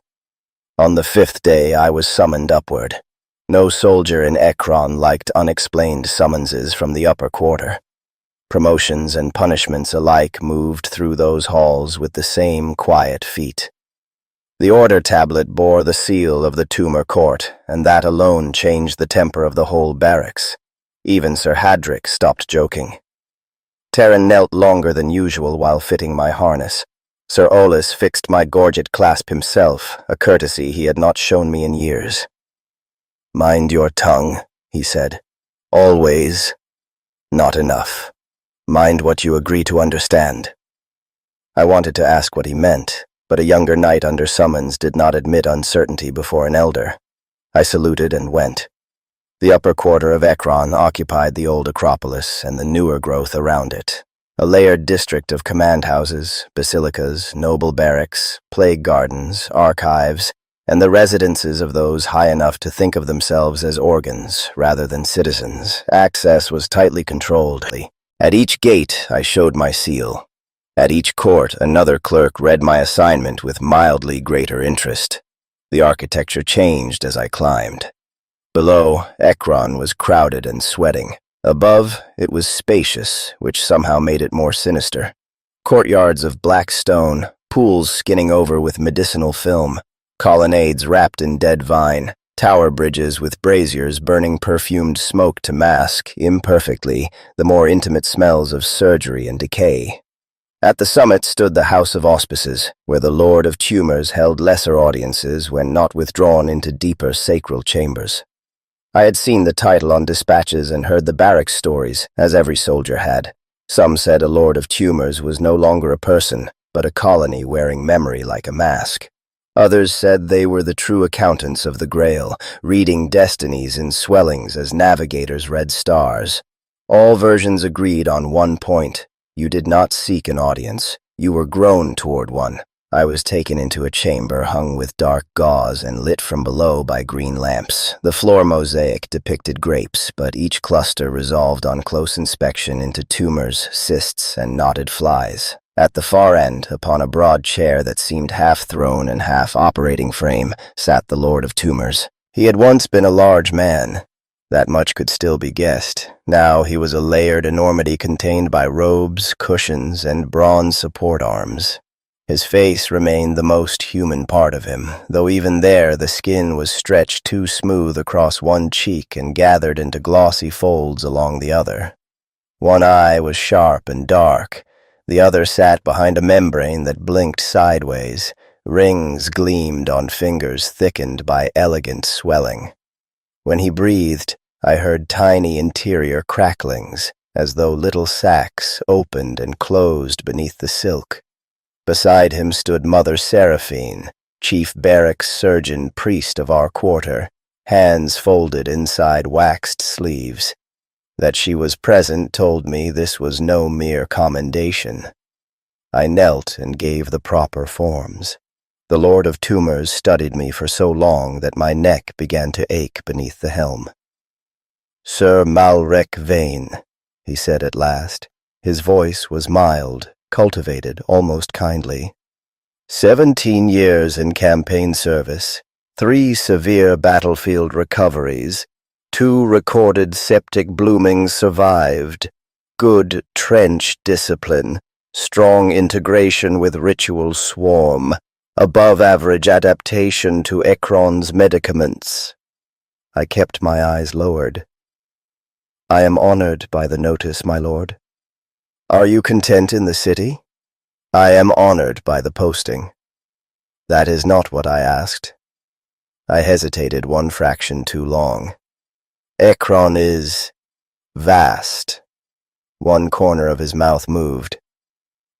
On the 5th day I was summoned upward. No soldier in Ekron liked unexplained summonses from the upper quarter. Promotions and punishments alike moved through those halls with the same quiet feet. The order tablet bore the seal of the Tumor Court, and that alone changed the temper of the whole barracks. Even Sir Hadric stopped joking. Terran knelt longer than usual while fitting my harness. Sir Ollis fixed my gorget clasp himself, a courtesy he had not shown me in years. "Mind your tongue," he said. "Always. Not enough. Mind what you agree to understand." I wanted to ask what he meant, but a younger knight under summons did not admit uncertainty before an elder. I saluted and went. The upper quarter of Ekron occupied the old Acropolis and the newer growth around it, a layered district of command houses, basilicas, noble barracks, plague gardens, archives, and the residences of those high enough to think of themselves as organs rather than citizens. Access was tightly controlled. At each gate, I showed my seal. At each court, another clerk read my assignment with mildly greater interest. The architecture changed as I climbed. Below, Ekron was crowded and sweating. Above, it was spacious, which somehow made it more sinister. Courtyards of black stone, pools skinning over with medicinal film, colonnades wrapped in dead vine, tower bridges with braziers burning perfumed smoke to mask, imperfectly, the more intimate smells of surgery and decay. At the summit stood the House of Auspices, where the Lord of Tumors held lesser audiences when not withdrawn into deeper sacral chambers. I had seen the title on dispatches and heard the Barracks stories, as every soldier had. Some said a Lord of Tumors was no longer a person, but a colony wearing memory like a mask. Others said they were the true accountants of the Grail, reading destinies in swellings as navigators read stars. All versions agreed on one point: you did not seek an audience, you were grown toward one. I was taken into a chamber hung with dark gauze and lit from below by green lamps. The floor mosaic depicted grapes, but each cluster resolved on close inspection into tumors, cysts, and knotted flies. At the far end, upon a broad chair that seemed half throne and half operating frame, sat the Lord of Tumors. He had once been a large man. That much could still be guessed. Now he was a layered enormity contained by robes, cushions, and bronze support arms. His face remained the most human part of him, though even there the skin was stretched too smooth across one cheek and gathered into glossy folds along the other. One eye was sharp and dark. The other sat behind a membrane that blinked sideways. Rings gleamed on fingers thickened by elegant swelling. When he breathed, I heard tiny interior cracklings, as though little sacs opened and closed beneath the silk. Beside him stood Mother Seraphine, chief barracks surgeon priest of our quarter, hands folded inside waxed sleeves. That she was present told me this was no mere commendation. I knelt and gave the proper forms. The Lord of Tumors studied me for so long that my neck began to ache beneath the helm. "Sir Malrec Veyn," he said at last. His voice was mild, cultivated, almost kindly. 17 years in campaign service, 3 severe battlefield recoveries, 2 recorded septic bloomings survived, good trench discipline, strong integration with ritual swarm, above-average adaptation to Ekron's medicaments. I kept my eyes lowered. "I am honored by the notice, my lord." "Are you content in the city?" "I am honored by the posting." "That is not what I asked." I hesitated one fraction too long. "Ekron is vast. One corner of his mouth moved.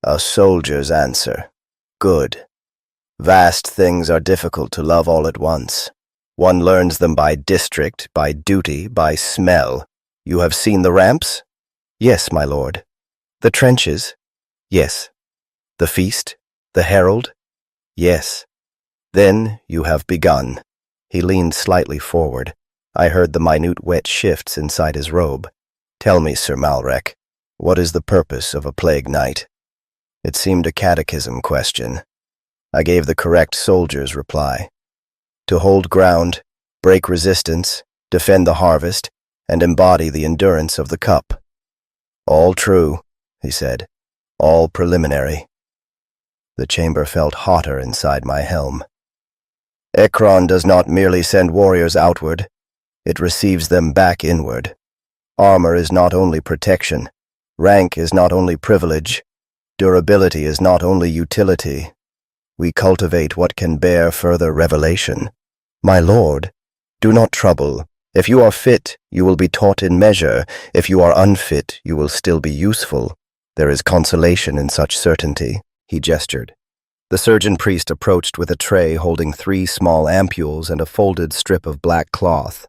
A soldier's answer. Good. Vast things are difficult to love all at once. One learns them by district, by duty, by smell. You have seen the ramps? Yes, my lord. The trenches? Yes. The feast? The herald? Yes. Then you have begun. He leaned slightly forward. I heard the minute wet shifts inside his robe. Tell me, Sir Malrec, what is the purpose of a plague night? It seemed a catechism question. I gave the correct soldier's reply. To hold ground, break resistance, defend the harvest, and embody the endurance of the cup. All true, he said. All preliminary. The chamber felt hotter inside my helm. Ekron does not merely send warriors outward, it receives them back inward. Armor is not only protection, rank is not only privilege, durability is not only utility. We cultivate what can bear further revelation. My lord, do not trouble. If you are fit, you will be taught in measure. If you are unfit, you will still be useful. There is consolation in such certainty, he gestured. The surgeon priest approached with a tray holding 3 small ampules and a folded strip of black cloth.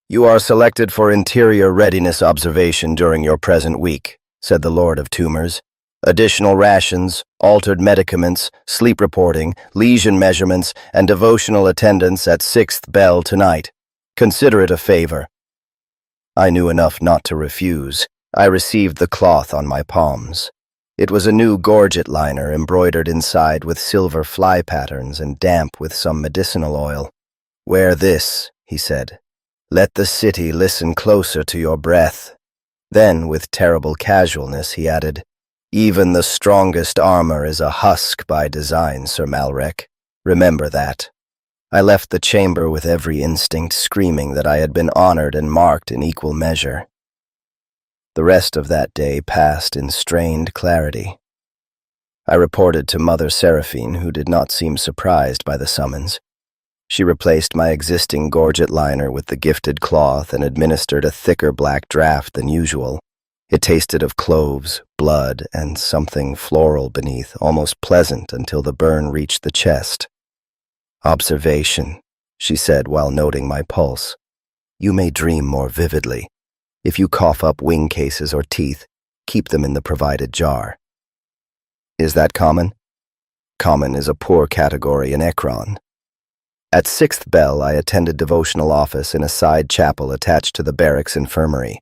You are selected for interior readiness observation during your present week, said the Lord of Tumors. Additional rations, altered medicaments, sleep reporting, lesion measurements, and devotional attendance at 6th bell tonight. Consider it a favor. I knew enough not to refuse. I received the cloth on my palms. It was a new gorget liner embroidered inside with silver fly patterns and damp with some medicinal oil. Wear this, he said. Let the city listen closer to your breath. Then, with terrible casualness, he added, Even the strongest armor is a husk by design, Sir Malrec. Remember that. I left the chamber with every instinct screaming that I had been honored and marked in equal measure. The rest of that day passed in strained clarity. I reported to Mother Seraphine, who did not seem surprised by the summons. She replaced my existing gorget liner with the gifted cloth and administered a thicker black draught than usual. It tasted of cloves, blood, and something floral beneath, almost pleasant until the burn reached the chest. Observation, she said while noting my pulse. You may dream more vividly. If you cough up wing cases or teeth, keep them in the provided jar. Is that common? Common is a poor category in Ekron. At 6th bell, I attended devotional office in a side chapel attached to the Barracks infirmary.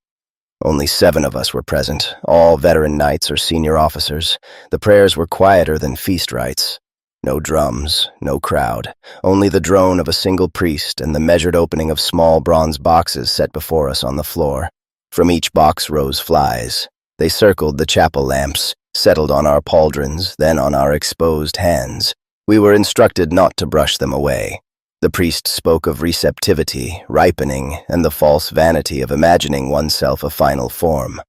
Only 7 of us were present, all veteran knights or senior officers. The prayers were quieter than feast rites. No drums, no crowd, only the drone of a single priest and the measured opening of small bronze boxes set before us on the floor. From each box rose flies. They circled the chapel lamps, settled on our pauldrons, then on our exposed hands. We were instructed not to brush them away. The priest spoke of receptivity, ripening, and the false vanity of imagining oneself a final form.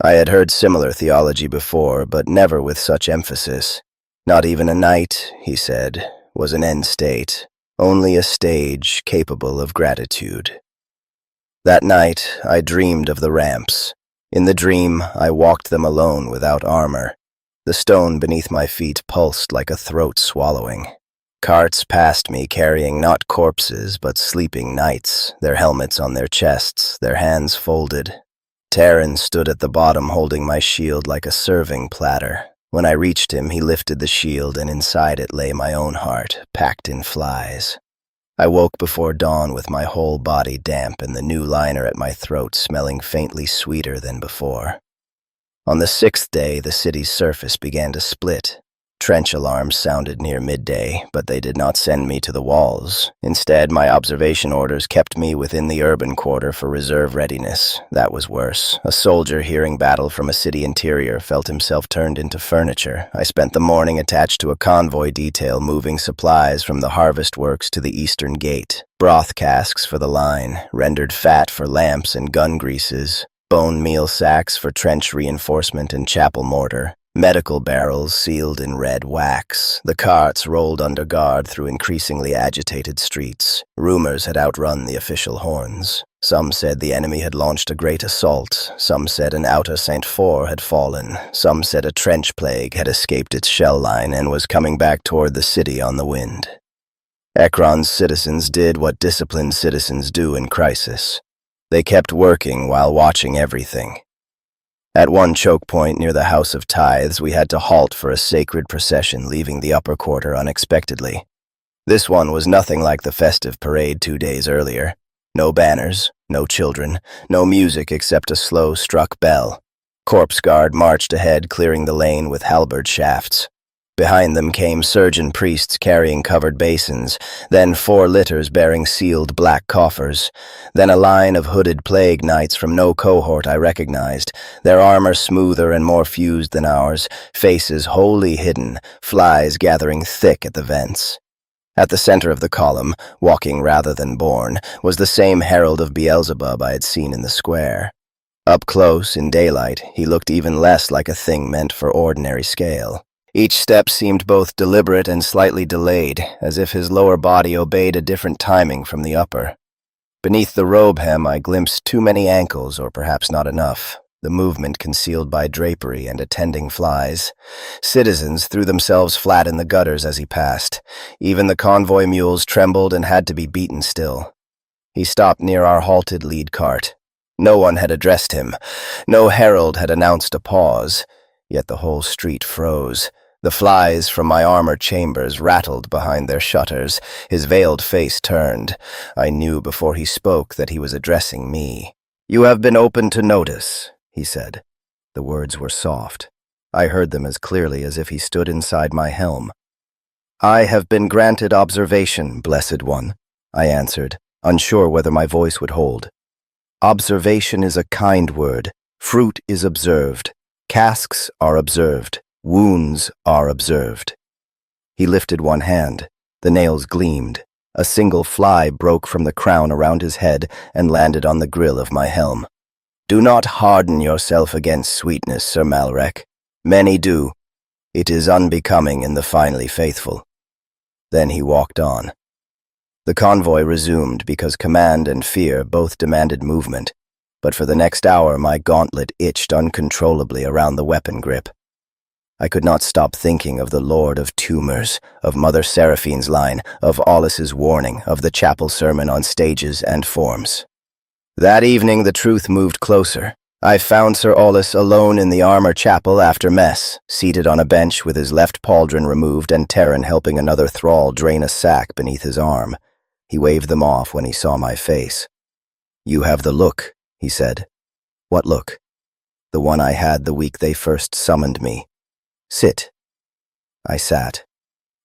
I had heard similar theology before, but never with such emphasis. Not even a night, he said, was an end state, only a stage capable of gratitude. That night, I dreamed of the ramps. In the dream, I walked them alone without armor. The stone beneath my feet pulsed like a throat swallowing. Carts passed me carrying not corpses but sleeping knights, their helmets on their chests, their hands folded. Terran stood at the bottom holding my shield like a serving platter. When I reached him, he lifted the shield and inside it lay my own heart, packed in flies. I woke before dawn with my whole body damp and the new liner at my throat smelling faintly sweeter than before. On the 6th day, the city's surface began to split. Trench alarms sounded near midday, but they did not send me to the walls. Instead, my observation orders kept me within the urban quarter for reserve readiness. That was worse. A soldier hearing battle from a city interior felt himself turned into furniture. I spent the morning attached to a convoy detail moving supplies from the harvest works to the eastern gate. Broth casks for the line, rendered fat for lamps and gun greases, bone meal sacks for trench reinforcement and chapel mortar. Medical barrels sealed in red wax. The carts rolled under guard through increasingly agitated streets. Rumors had outrun the official horns. Some said the enemy had launched a great assault. Some said an outer St. Four had fallen. Some said a trench plague had escaped its shell line and was coming back toward the city on the wind. Ekron's citizens did what disciplined citizens do in crisis. They kept working while watching everything. At one choke point near the House of Tithes, we had to halt for a sacred procession leaving the upper quarter unexpectedly. This one was nothing like the festive parade 2 days earlier. No banners, no children, no music except a slow-struck bell. Corpse Guard marched ahead, clearing the lane with halberd shafts. Behind them came surgeon priests carrying covered basins, then 4 litters bearing sealed black coffers, then a line of hooded plague knights from no cohort I recognized, their armor smoother and more fused than ours, faces wholly hidden, flies gathering thick at the vents. At the center of the column, walking rather than borne, was the same herald of Beelzebub I had seen in the square. Up close, in daylight, he looked even less like a thing meant for ordinary scale. Each step seemed both deliberate and slightly delayed, as if his lower body obeyed a different timing from the upper. Beneath the robe hem I glimpsed too many ankles, or perhaps not enough, the movement concealed by drapery and attending flies. Citizens threw themselves flat in the gutters as he passed. Even the convoy mules trembled and had to be beaten still. He stopped near our halted lead cart. No one had addressed him. No herald had announced a pause, yet the whole street froze. The flies from my armor chambers rattled behind their shutters. His veiled face turned. I knew before he spoke that he was addressing me. "You have been open to notice," he said. The words were soft. I heard them as clearly as if he stood inside my helm. "I have been granted observation, Blessed One," I answered, unsure whether my voice would hold. "Observation is a kind word. Fruit is observed. Casks are observed. Wounds are observed." He lifted one hand. The nails gleamed. A single fly broke from the crown around his head and landed on the grill of my helm. "Do not harden yourself against sweetness, Sir Malrec. Many do. It is unbecoming in the finely faithful." Then he walked on. The convoy resumed because command and fear both demanded movement, but for the next hour my gauntlet itched uncontrollably around the weapon grip. I could not stop thinking of the Lord of Tumors, of Mother Seraphine's line, of Aulus's warning, of the chapel sermon on stages and forms. That evening the truth moved closer. I found Sir Aulus alone in the armor chapel after mess, seated on a bench with his left pauldron removed and Terran helping another thrall drain a sack beneath his arm. He waved them off when he saw my face. "You have the look," he said. "What look?" "The one I had the week they first summoned me. Sit." I sat.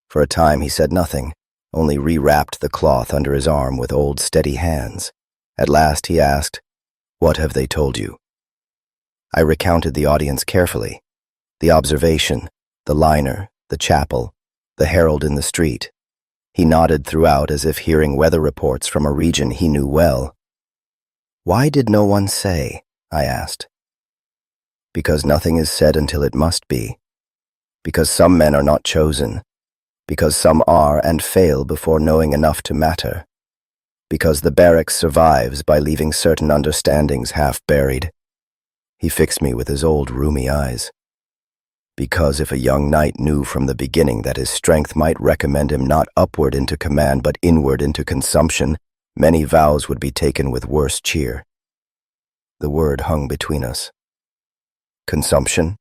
For a time he said nothing, only rewrapped the cloth under his arm with old steady hands. At last he asked, "What have they told you?" I recounted the audience carefully. The observation, the liner, the chapel, the herald in the street. He nodded throughout as if hearing weather reports from a region he knew well. "Why did no one say?" I asked. "Because nothing is said until it must be. Because some men are not chosen. Because some are and fail before knowing enough to matter. Because the Barracks survives by leaving certain understandings half buried." He fixed me with his old rheumy eyes. "Because if a young knight knew from the beginning that his strength might recommend him not upward into command but inward into consumption, many vows would be taken with worse cheer." The word hung between us. Consumption?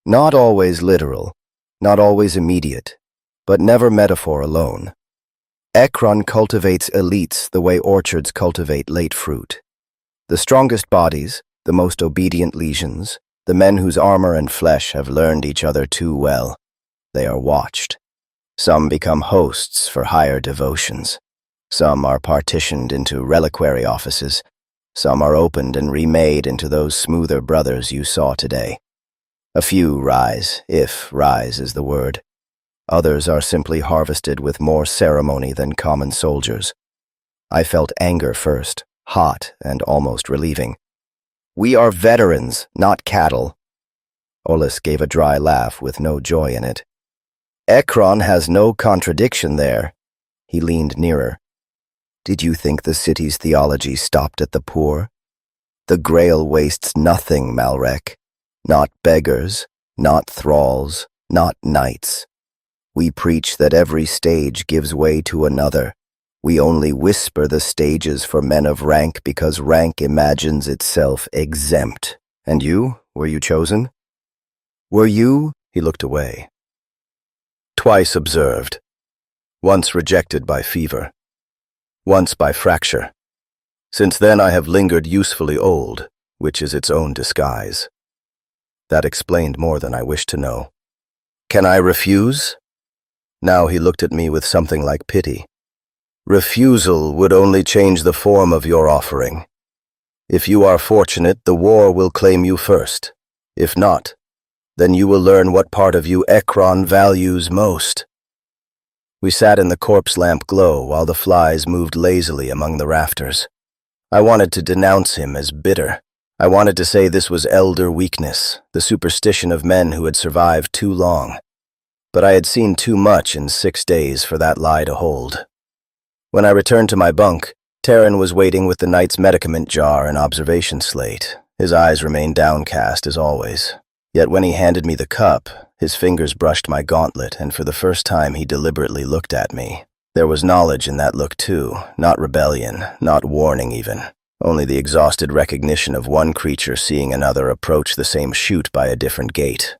Not always literal, not always immediate, but never metaphor alone. Ekron cultivates elites the way orchards cultivate late fruit. The strongest bodies, the most obedient legions, the men whose armor and flesh have learned each other too well, they are watched. Some become hosts for higher devotions. Some are partitioned into reliquary offices. Some are opened and remade into those smoother brothers you saw today. A few rise, if rise is the word. Others are simply harvested with more ceremony than common soldiers. I felt anger first, hot and almost relieving. "We are veterans, not cattle." Olis gave a dry laugh with no joy in it. Ekron has no contradiction there. He leaned nearer. Did you think the city's theology stopped at the poor? The Grail wastes nothing, Malrec. Not beggars, not thralls, not knights. We preach that every stage gives way to another. We only whisper the stages for men of rank because rank imagines itself exempt. And you? Were you chosen? Were you? He looked away. Twice observed. Once rejected by fever. Once by fracture. Since then I have lingered usefully old, which is its own disguise. That explained more than I wished to know. Can I refuse? Now he looked at me with something like pity. Refusal would only change the form of your offering. If you are fortunate, the war will claim you first. If not, then you will learn what part of you Echron values most. We sat in the corpse lamp glow while the flies moved lazily among the rafters. I wanted to denounce him as bitter. I wanted to say this was elder weakness, the superstition of men who had survived too long. But I had seen too much in 6 days for that lie to hold. When I returned to my bunk, Terran was waiting with the night's medicament jar and observation slate. His eyes remained downcast as always. Yet when he handed me the cup, his fingers brushed my gauntlet, and for the first time he deliberately looked at me. There was knowledge in that look too, not rebellion, not warning even. Only the exhausted recognition of one creature seeing another approach the same chute by a different gate.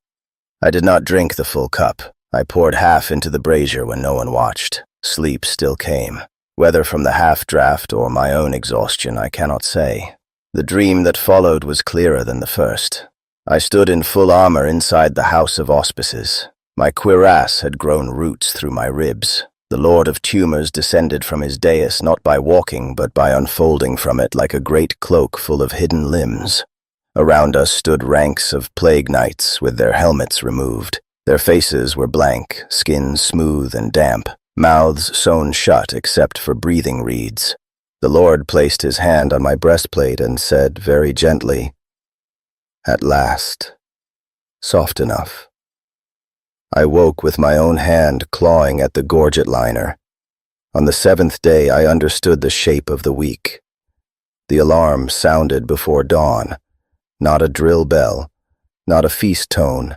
I did not drink the full cup. I poured half into the brazier when no one watched. Sleep still came. Whether from the half-draught or my own exhaustion, I cannot say. The dream that followed was clearer than the first. I stood in full armor inside the House of Auspices. My cuirass had grown roots through my ribs. The Lord of Tumors descended from his dais not by walking, but by unfolding from it like a great cloak full of hidden limbs. Around us stood ranks of plague knights with their helmets removed. Their faces were blank, skin smooth and damp, mouths sewn shut except for breathing reeds. The Lord placed his hand on my breastplate and said very gently, "At last, soft enough." I woke with my own hand clawing at the gorget liner. On the 7th day I understood the shape of the week. The alarm sounded before dawn, not a drill bell, not a feast tone,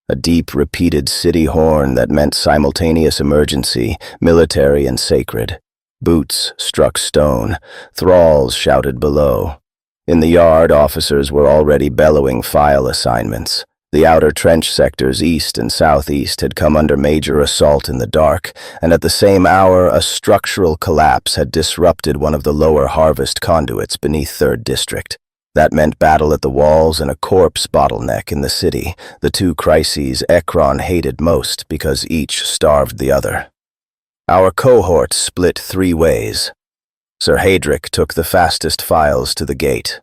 a deep repeated city horn that meant simultaneous emergency, military and sacred. Boots struck stone, thralls shouted below. In the yard, officers were already bellowing file assignments. The outer trench sectors east and southeast had come under major assault in the dark, and at the same hour a structural collapse had disrupted one of the lower harvest conduits beneath 3rd District. That meant battle at the walls and a corpse bottleneck in the city, the two crises Ekron hated most because each starved the other. Our cohort split 3 ways. Sir Hadric took the fastest files to the gate.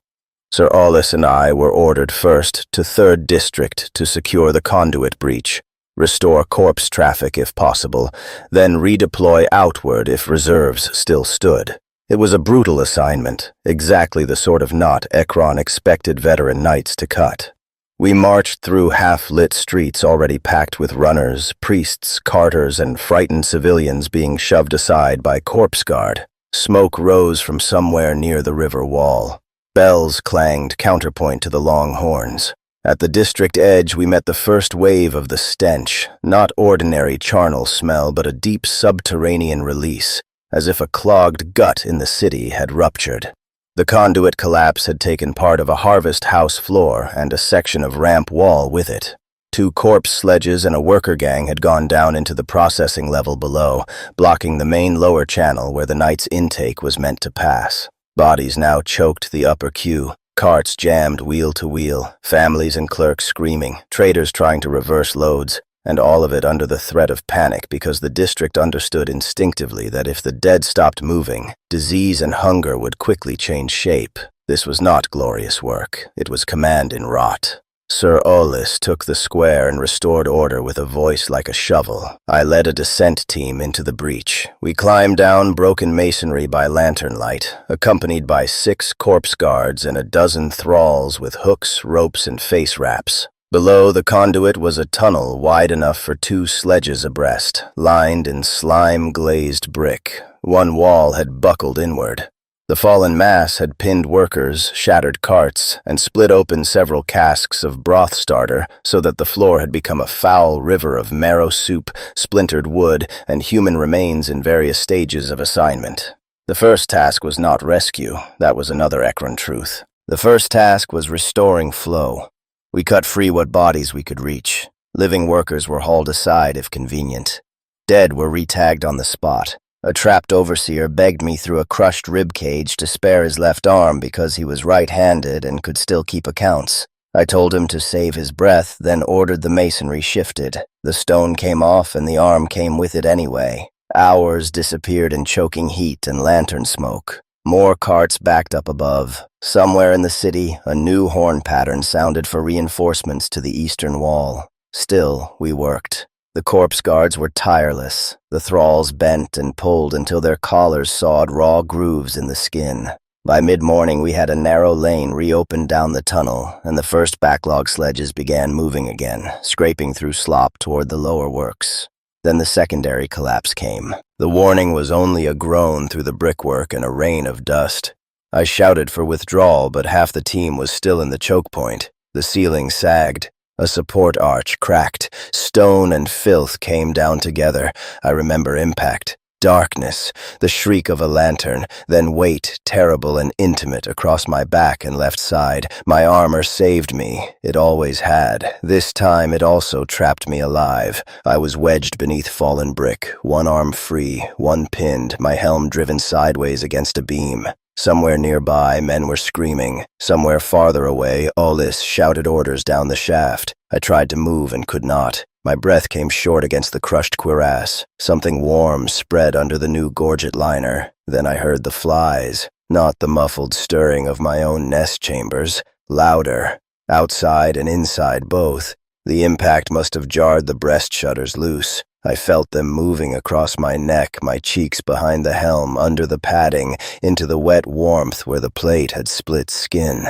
Sir Olis and I were ordered first to 3rd District to secure the conduit breach, restore corpse traffic if possible, then redeploy outward if reserves still stood. It was a brutal assignment, exactly the sort of knot Ekron expected veteran knights to cut. We marched through half-lit streets already packed with runners, priests, carters, and frightened civilians being shoved aside by corpse guard. Smoke rose from somewhere near the river wall. Bells clanged counterpoint to the long horns. At the district edge we met the first wave of the stench, not ordinary charnel smell but a deep subterranean release, as if a clogged gut in the city had ruptured. The conduit collapse had taken part of a harvest house floor and a section of ramp wall with it. 2 corpse sledges and a worker gang had gone down into the processing level below, blocking the main lower channel where the night's intake was meant to pass. Bodies now choked the upper queue, carts jammed wheel to wheel, families and clerks screaming, traders trying to reverse loads, and all of it under the threat of panic because the district understood instinctively that if the dead stopped moving, disease and hunger would quickly change shape. This was not glorious work. It was command in rot. Sir Olis took the square and restored order with a voice like a shovel. I led a descent team into the breach. We climbed down broken masonry by lantern light, accompanied by 6 corpse guards and a dozen thralls with hooks, ropes, and face wraps. Below the conduit was a tunnel wide enough for 2 sledges abreast, lined in slime-glazed brick. One wall had buckled inward. The fallen mass had pinned workers, shattered carts, and split open several casks of broth starter so that the floor had become a foul river of marrow soup, splintered wood, and human remains in various stages of assignment. The first task was not rescue. That was another Ekron truth. The first task was restoring flow. We cut free what bodies we could reach. Living workers were hauled aside if convenient. Dead were retagged on the spot. A trapped overseer begged me through a crushed rib cage to spare his left arm because he was right-handed and could still keep accounts. I told him to save his breath, then ordered the masonry shifted. The stone came off and the arm came with it anyway. Hours disappeared in choking heat and lantern smoke. More carts backed up above. Somewhere in the city, a new horn pattern sounded for reinforcements to the eastern wall. Still, we worked. The corpse guards were tireless. The thralls bent and pulled until their collars sawed raw grooves in the skin. By mid-morning, we had a narrow lane reopened down the tunnel, and the first backlog sledges began moving again, scraping through slop toward the lower works. Then the secondary collapse came. The warning was only a groan through the brickwork and a rain of dust. I shouted for withdrawal, but half the team was still in the choke point. The ceiling sagged. A support arch cracked. Stone and filth came down together. I remember impact. Darkness, the shriek of a lantern, then weight, terrible and intimate, across my back and left side. My armor saved me. It always had. This time it also trapped me alive. I was wedged beneath fallen brick, one arm free, one pinned, my helm driven sideways against a beam. Somewhere nearby, men were screaming. Somewhere farther away, Olis shouted orders down the shaft. I tried to move and could not. My breath came short against the crushed cuirass. Something warm spread under the new gorget liner. Then I heard the flies, not the muffled stirring of my own nest chambers. Louder, outside and inside both. The impact must have jarred the breast shutters loose. I felt them moving across my neck, my cheeks behind the helm, under the padding, into the wet warmth where the plate had split skin.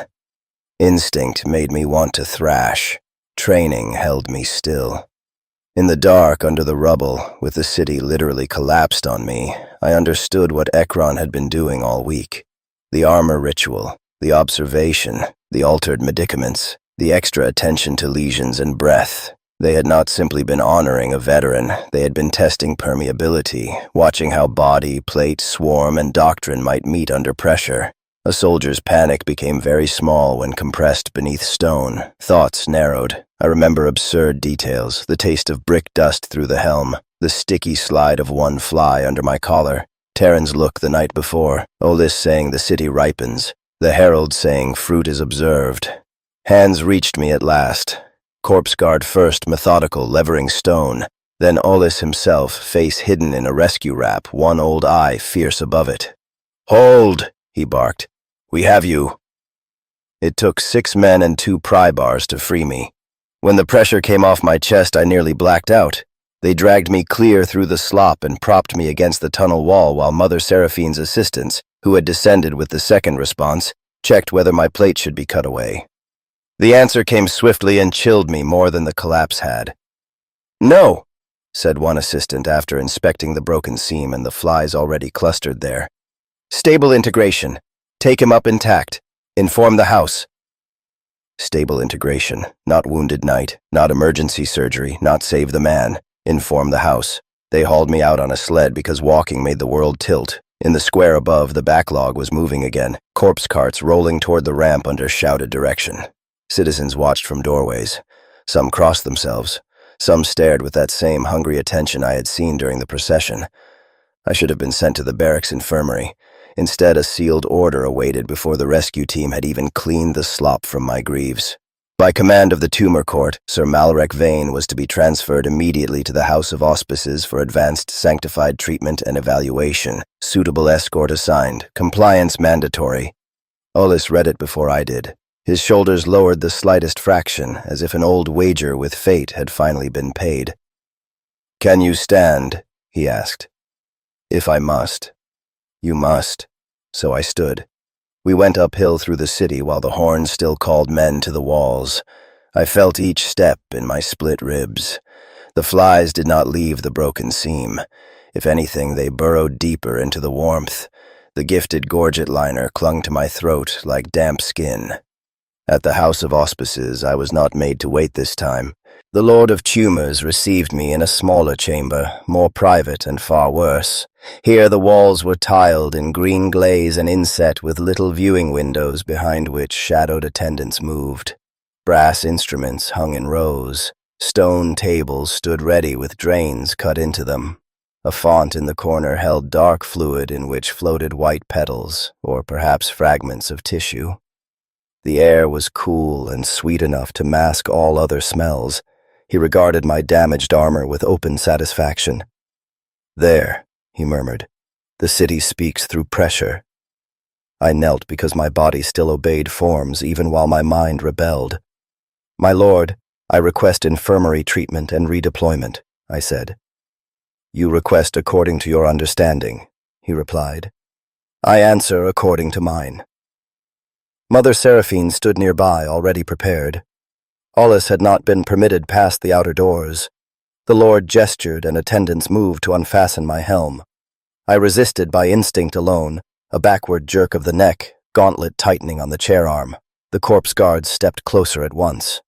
Instinct made me want to thrash. Training held me still. In the dark, under the rubble, with the city literally collapsed on me, I understood what Ekron had been doing all week. The armor ritual, the observation, the altered medicaments, the extra attention to lesions and breath. They had not simply been honoring a veteran, they had been testing permeability, watching how body, plate, swarm, and doctrine might meet under pressure. A soldier's panic became very small when compressed beneath stone. Thoughts narrowed. I remember absurd details, the taste of brick dust through the helm, the sticky slide of one fly under my collar, Terran's look the night before, Olis saying the city ripens, the herald saying fruit is observed. Hands reached me at last. Corpse guard first, methodical, levering stone. Then Olis himself, face hidden in a rescue wrap, one old eye fierce above it. "Hold!" he barked. "We have you." It took 6 men and 2 pry bars to free me. When the pressure came off my chest, I nearly blacked out. They dragged me clear through the slop and propped me against the tunnel wall while Mother Seraphine's assistants, who had descended with the second response, checked whether my plate should be cut away. The answer came swiftly and chilled me more than the collapse had. "No," said one assistant after inspecting the broken seam and the flies already clustered there. "Stable integration. Take him up intact. Inform the house." Stable integration, not wounded knight, not emergency surgery, not save the man. Inform the house. They hauled me out on a sled because walking made the world tilt. In the square above, the backlog was moving again, corpse carts rolling toward the ramp under shouted direction. Citizens watched from doorways. Some crossed themselves. Some stared with that same hungry attention I had seen during the procession. I should have been sent to the barracks infirmary. Instead, a sealed order awaited before the rescue team had even cleaned the slop from my greaves. By command of the tumor court, Sir Malrec Veyn was to be transferred immediately to the House of Auspices for advanced sanctified treatment and evaluation. Suitable escort assigned. Compliance mandatory. Olis read it before I did. His shoulders lowered the slightest fraction, as if an old wager with fate had finally been paid. "Can you stand?" he asked. "If I must." "You must." So I stood. We went uphill through the city while the horn still called men to the walls. I felt each step in my split ribs. The flies did not leave the broken seam. If anything, they burrowed deeper into the warmth. The gifted gorget liner clung to my throat like damp skin. At the House of Auspices, I was not made to wait this time. The Lord of Tumors received me in a smaller chamber, more private and far worse. Here the walls were tiled in green glaze and inset with little viewing windows behind which shadowed attendants moved. Brass instruments hung in rows. Stone tables stood ready with drains cut into them. A font in the corner held dark fluid in which floated white petals, or perhaps fragments of tissue. The air was cool and sweet enough to mask all other smells. He regarded my damaged armor with open satisfaction. "There," he murmured. "The city speaks through pressure." I knelt because my body still obeyed forms even while my mind rebelled. "My lord, I request infirmary treatment and redeployment," I said. "You request according to your understanding," he replied. "I answer according to mine." Mother Seraphine stood nearby, already prepared. Aulis had not been permitted past the outer doors. The Lord gestured and attendants moved to unfasten my helm. I resisted by instinct alone, a backward jerk of the neck, gauntlet tightening on the chair arm. The corpse guards stepped closer at once.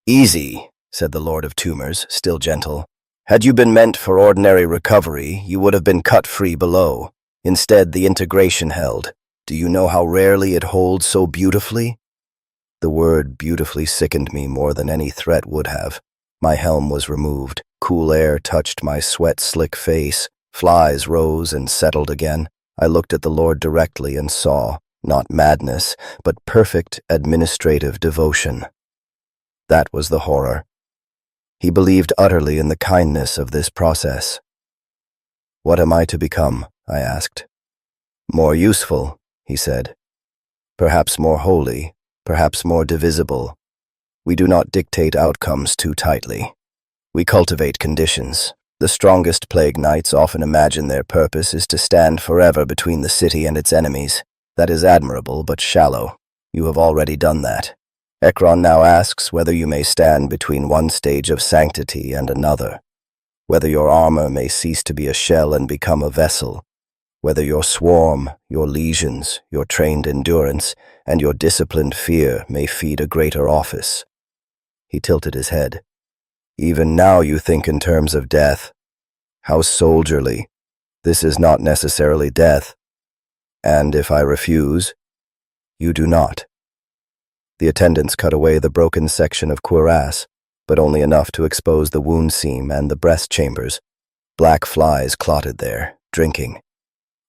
"Easy," said the Lord of Tumors, still gentle. "Had you been meant for ordinary recovery, you would have been cut free below. Instead, the integration held. Do you know how rarely it holds so beautifully?" The word beautifully sickened me more than any threat would have. My helm was removed. Cool air touched my sweat-slick face. Flies rose and settled again. I looked at the Lord directly and saw, not madness, but perfect administrative devotion. That was the horror. He believed utterly in the kindness of this process. "What am I to become?" I asked. "More useful," he said. "Perhaps more holy, perhaps more divisible. We do not dictate outcomes too tightly. We cultivate conditions. The strongest plague knights often imagine their purpose is to stand forever between the city and its enemies. That is admirable, but shallow. You have already done that. Ekron now asks whether you may stand between one stage of sanctity and another, whether your armor may cease to be a shell and become a vessel, whether your swarm, your legions, your trained endurance, and your disciplined fear may feed a greater office." He tilted his head. "Even now you think in terms of death. How soldierly. This is not necessarily death. And if I refuse, you do not." The attendants cut away the broken section of cuirass, but only enough to expose the wound seam and the breast chambers. Black flies clotted there, drinking.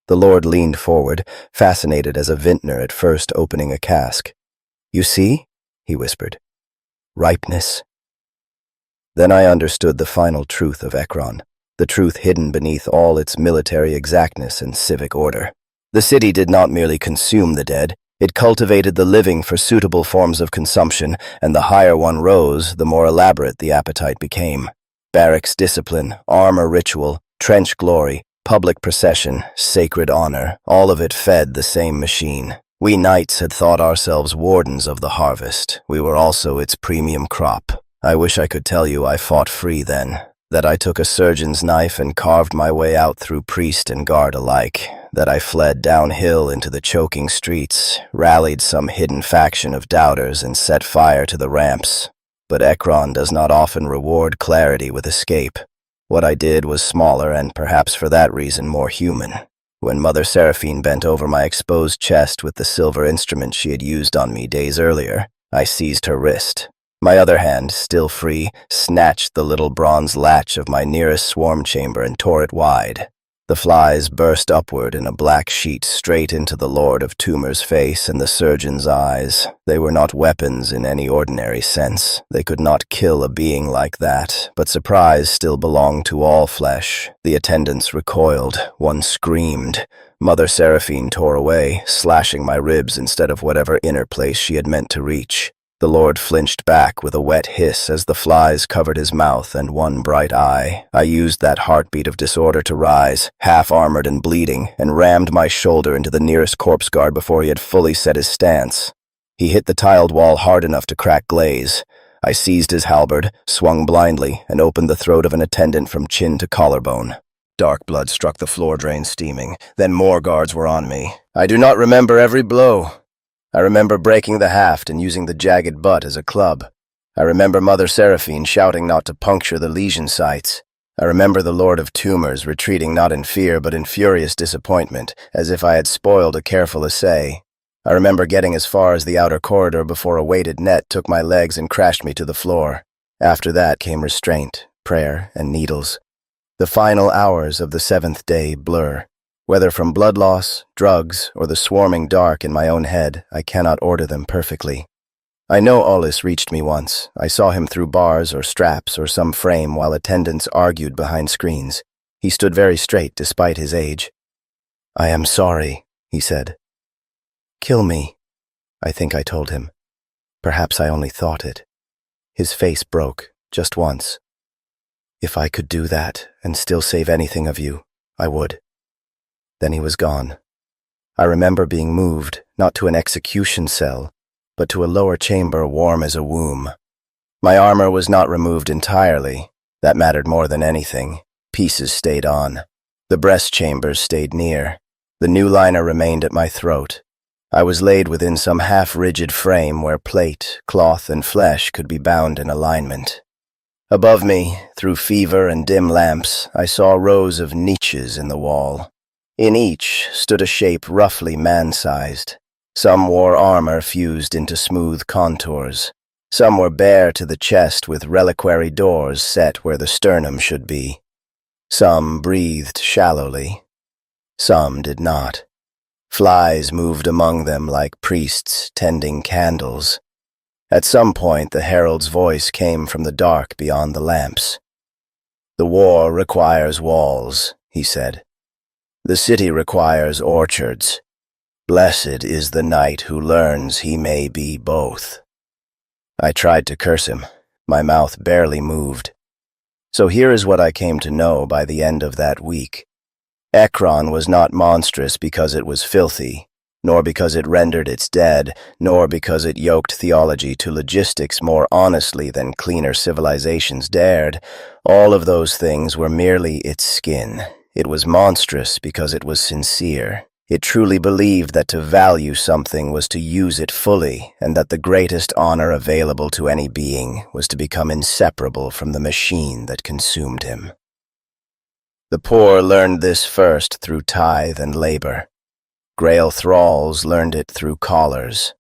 The Lord leaned forward, fascinated as a vintner at first opening a cask. "You see?" he whispered. "Ripeness." Then I understood the final truth of Ekron, the truth hidden beneath all its military exactness and civic order. The city did not merely consume the dead, it cultivated the living for suitable forms of consumption, and the higher one rose, the more elaborate the appetite became. Barracks discipline, armor ritual, trench glory, public procession, sacred honor, all of it fed the same machine. We knights had thought ourselves wardens of the harvest. We were also its premium crop. I wish I could tell you I fought free then, that I took a surgeon's knife and carved my way out through priest and guard alike, that I fled downhill into the choking streets, rallied some hidden faction of doubters, and set fire to the ramps. But Ekron does not often reward clarity with escape. What I did was smaller and perhaps for that reason more human. When Mother Seraphine bent over my exposed chest with the silver instrument she had used on me days earlier, I seized her wrist. My other hand, still free, snatched the little bronze latch of my nearest swarm chamber and tore it wide. The flies burst upward in a black sheet straight into the Lord of Tumor's face and the surgeon's eyes. They were not weapons in any ordinary sense. They could not kill a being like that, but surprise still belonged to all flesh. The attendants recoiled. One screamed. Mother Seraphine tore away, slashing my ribs instead of whatever inner place she had meant to reach. The Lord flinched back with a wet hiss as the flies covered his mouth and one bright eye. I used that heartbeat of disorder to rise, half-armored and bleeding, and rammed my shoulder into the nearest corpse guard before he had fully set his stance. He hit the tiled wall hard enough to crack glaze. I seized his halberd, swung blindly, and opened the throat of an attendant from chin to collarbone. Dark blood struck the floor drain steaming. Then more guards were on me. I do not remember every blow. I remember breaking the haft and using the jagged butt as a club. I remember Mother Seraphine shouting not to puncture the lesion sites. I remember the Lord of Tumors retreating not in fear but in furious disappointment, as if I had spoiled a careful essay. I remember getting as far as the outer corridor before a weighted net took my legs and crashed me to the floor. After that came restraint, prayer, and needles. The final hours of the seventh day blur. Whether from blood loss, drugs, or the swarming dark in my own head, I cannot order them perfectly. I know Ollis reached me once. I saw him through bars or straps or some frame while attendants argued behind screens. He stood very straight despite his age. "I am sorry," he said. "Kill me," I think I told him. Perhaps I only thought it. His face broke, just once. If I could do that and still save anything of you, I would. Then he was gone. I remember being moved, not to an execution cell, but to a lower chamber warm as a womb. My armor was not removed entirely. That mattered more than anything. Pieces stayed on. The breast chambers stayed near. The new liner remained at my throat. I was laid within some half-rigid frame where plate, cloth, and flesh could be bound in alignment. Above me, through fever and dim lamps, I saw rows of niches in the wall. In each stood a shape roughly man-sized. Some wore armor fused into smooth contours. Some were bare to the chest with reliquary doors set where the sternum should be. Some breathed shallowly. Some did not. Flies moved among them like priests tending candles. At some point, the herald's voice came from the dark beyond the lamps. "The war requires walls," he said. "The city requires orchards. Blessed is the knight who learns he may be both." I tried to curse him. My mouth barely moved. So here is what I came to know by the end of that week. Ekron was not monstrous because it was filthy, nor because it rendered its dead, nor because it yoked theology to logistics more honestly than cleaner civilizations dared. All of those things were merely its skin. It was monstrous because it was sincere. It truly believed that to value something was to use it fully, and that the greatest honor available to any being was to become inseparable from the machine that consumed him. The poor learned this first through tithe and labor. Grail thralls learned it through collars.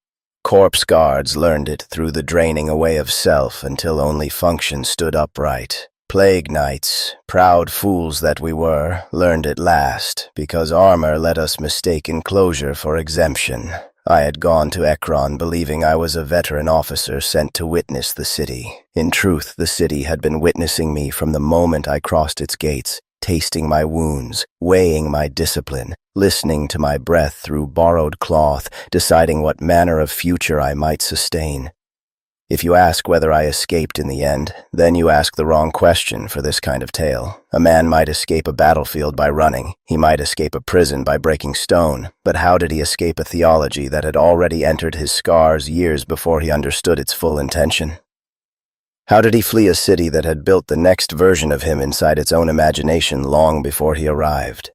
Corpse guards learned it through the draining away of self until only function stood upright. Plague knights, proud fools that we were, learned it last, because armor let us mistake enclosure for exemption. I had gone to Ekron believing I was a veteran officer sent to witness the city. In truth, the city had been witnessing me from the moment I crossed its gates, tasting my wounds, weighing my discipline, listening to my breath through borrowed cloth, deciding what manner of future I might sustain. If you ask whether I escaped in the end, then you ask the wrong question for this kind of tale. A man might escape a battlefield by running. He might escape a prison by breaking stone. But how did he escape a theology that had already entered his scars years before he understood its full intention? How did he flee a city that had built the next version of him inside its own imagination long before he arrived?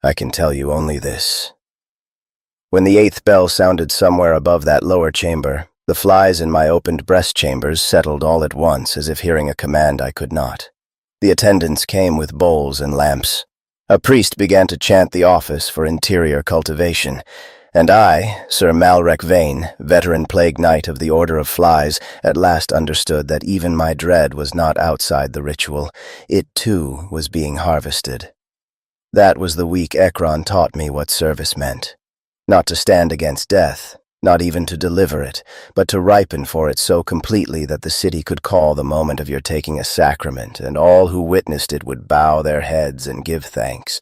I can tell you only this. When the 8th bell sounded somewhere above that lower chamber, the flies in my opened breast chambers settled all at once as if hearing a command I could not. The attendants came with bowls and lamps. A priest began to chant the office for interior cultivation, and I, Sir Malrec Veyn, veteran plague knight of the Order of Flies, at last understood that even my dread was not outside the ritual. It, too, was being harvested. That was the week Ekron taught me what service meant. Not to stand against death, not even to deliver it, but to ripen for it so completely that the city could call the moment of your taking a sacrament, and all who witnessed it would bow their heads and give thanks.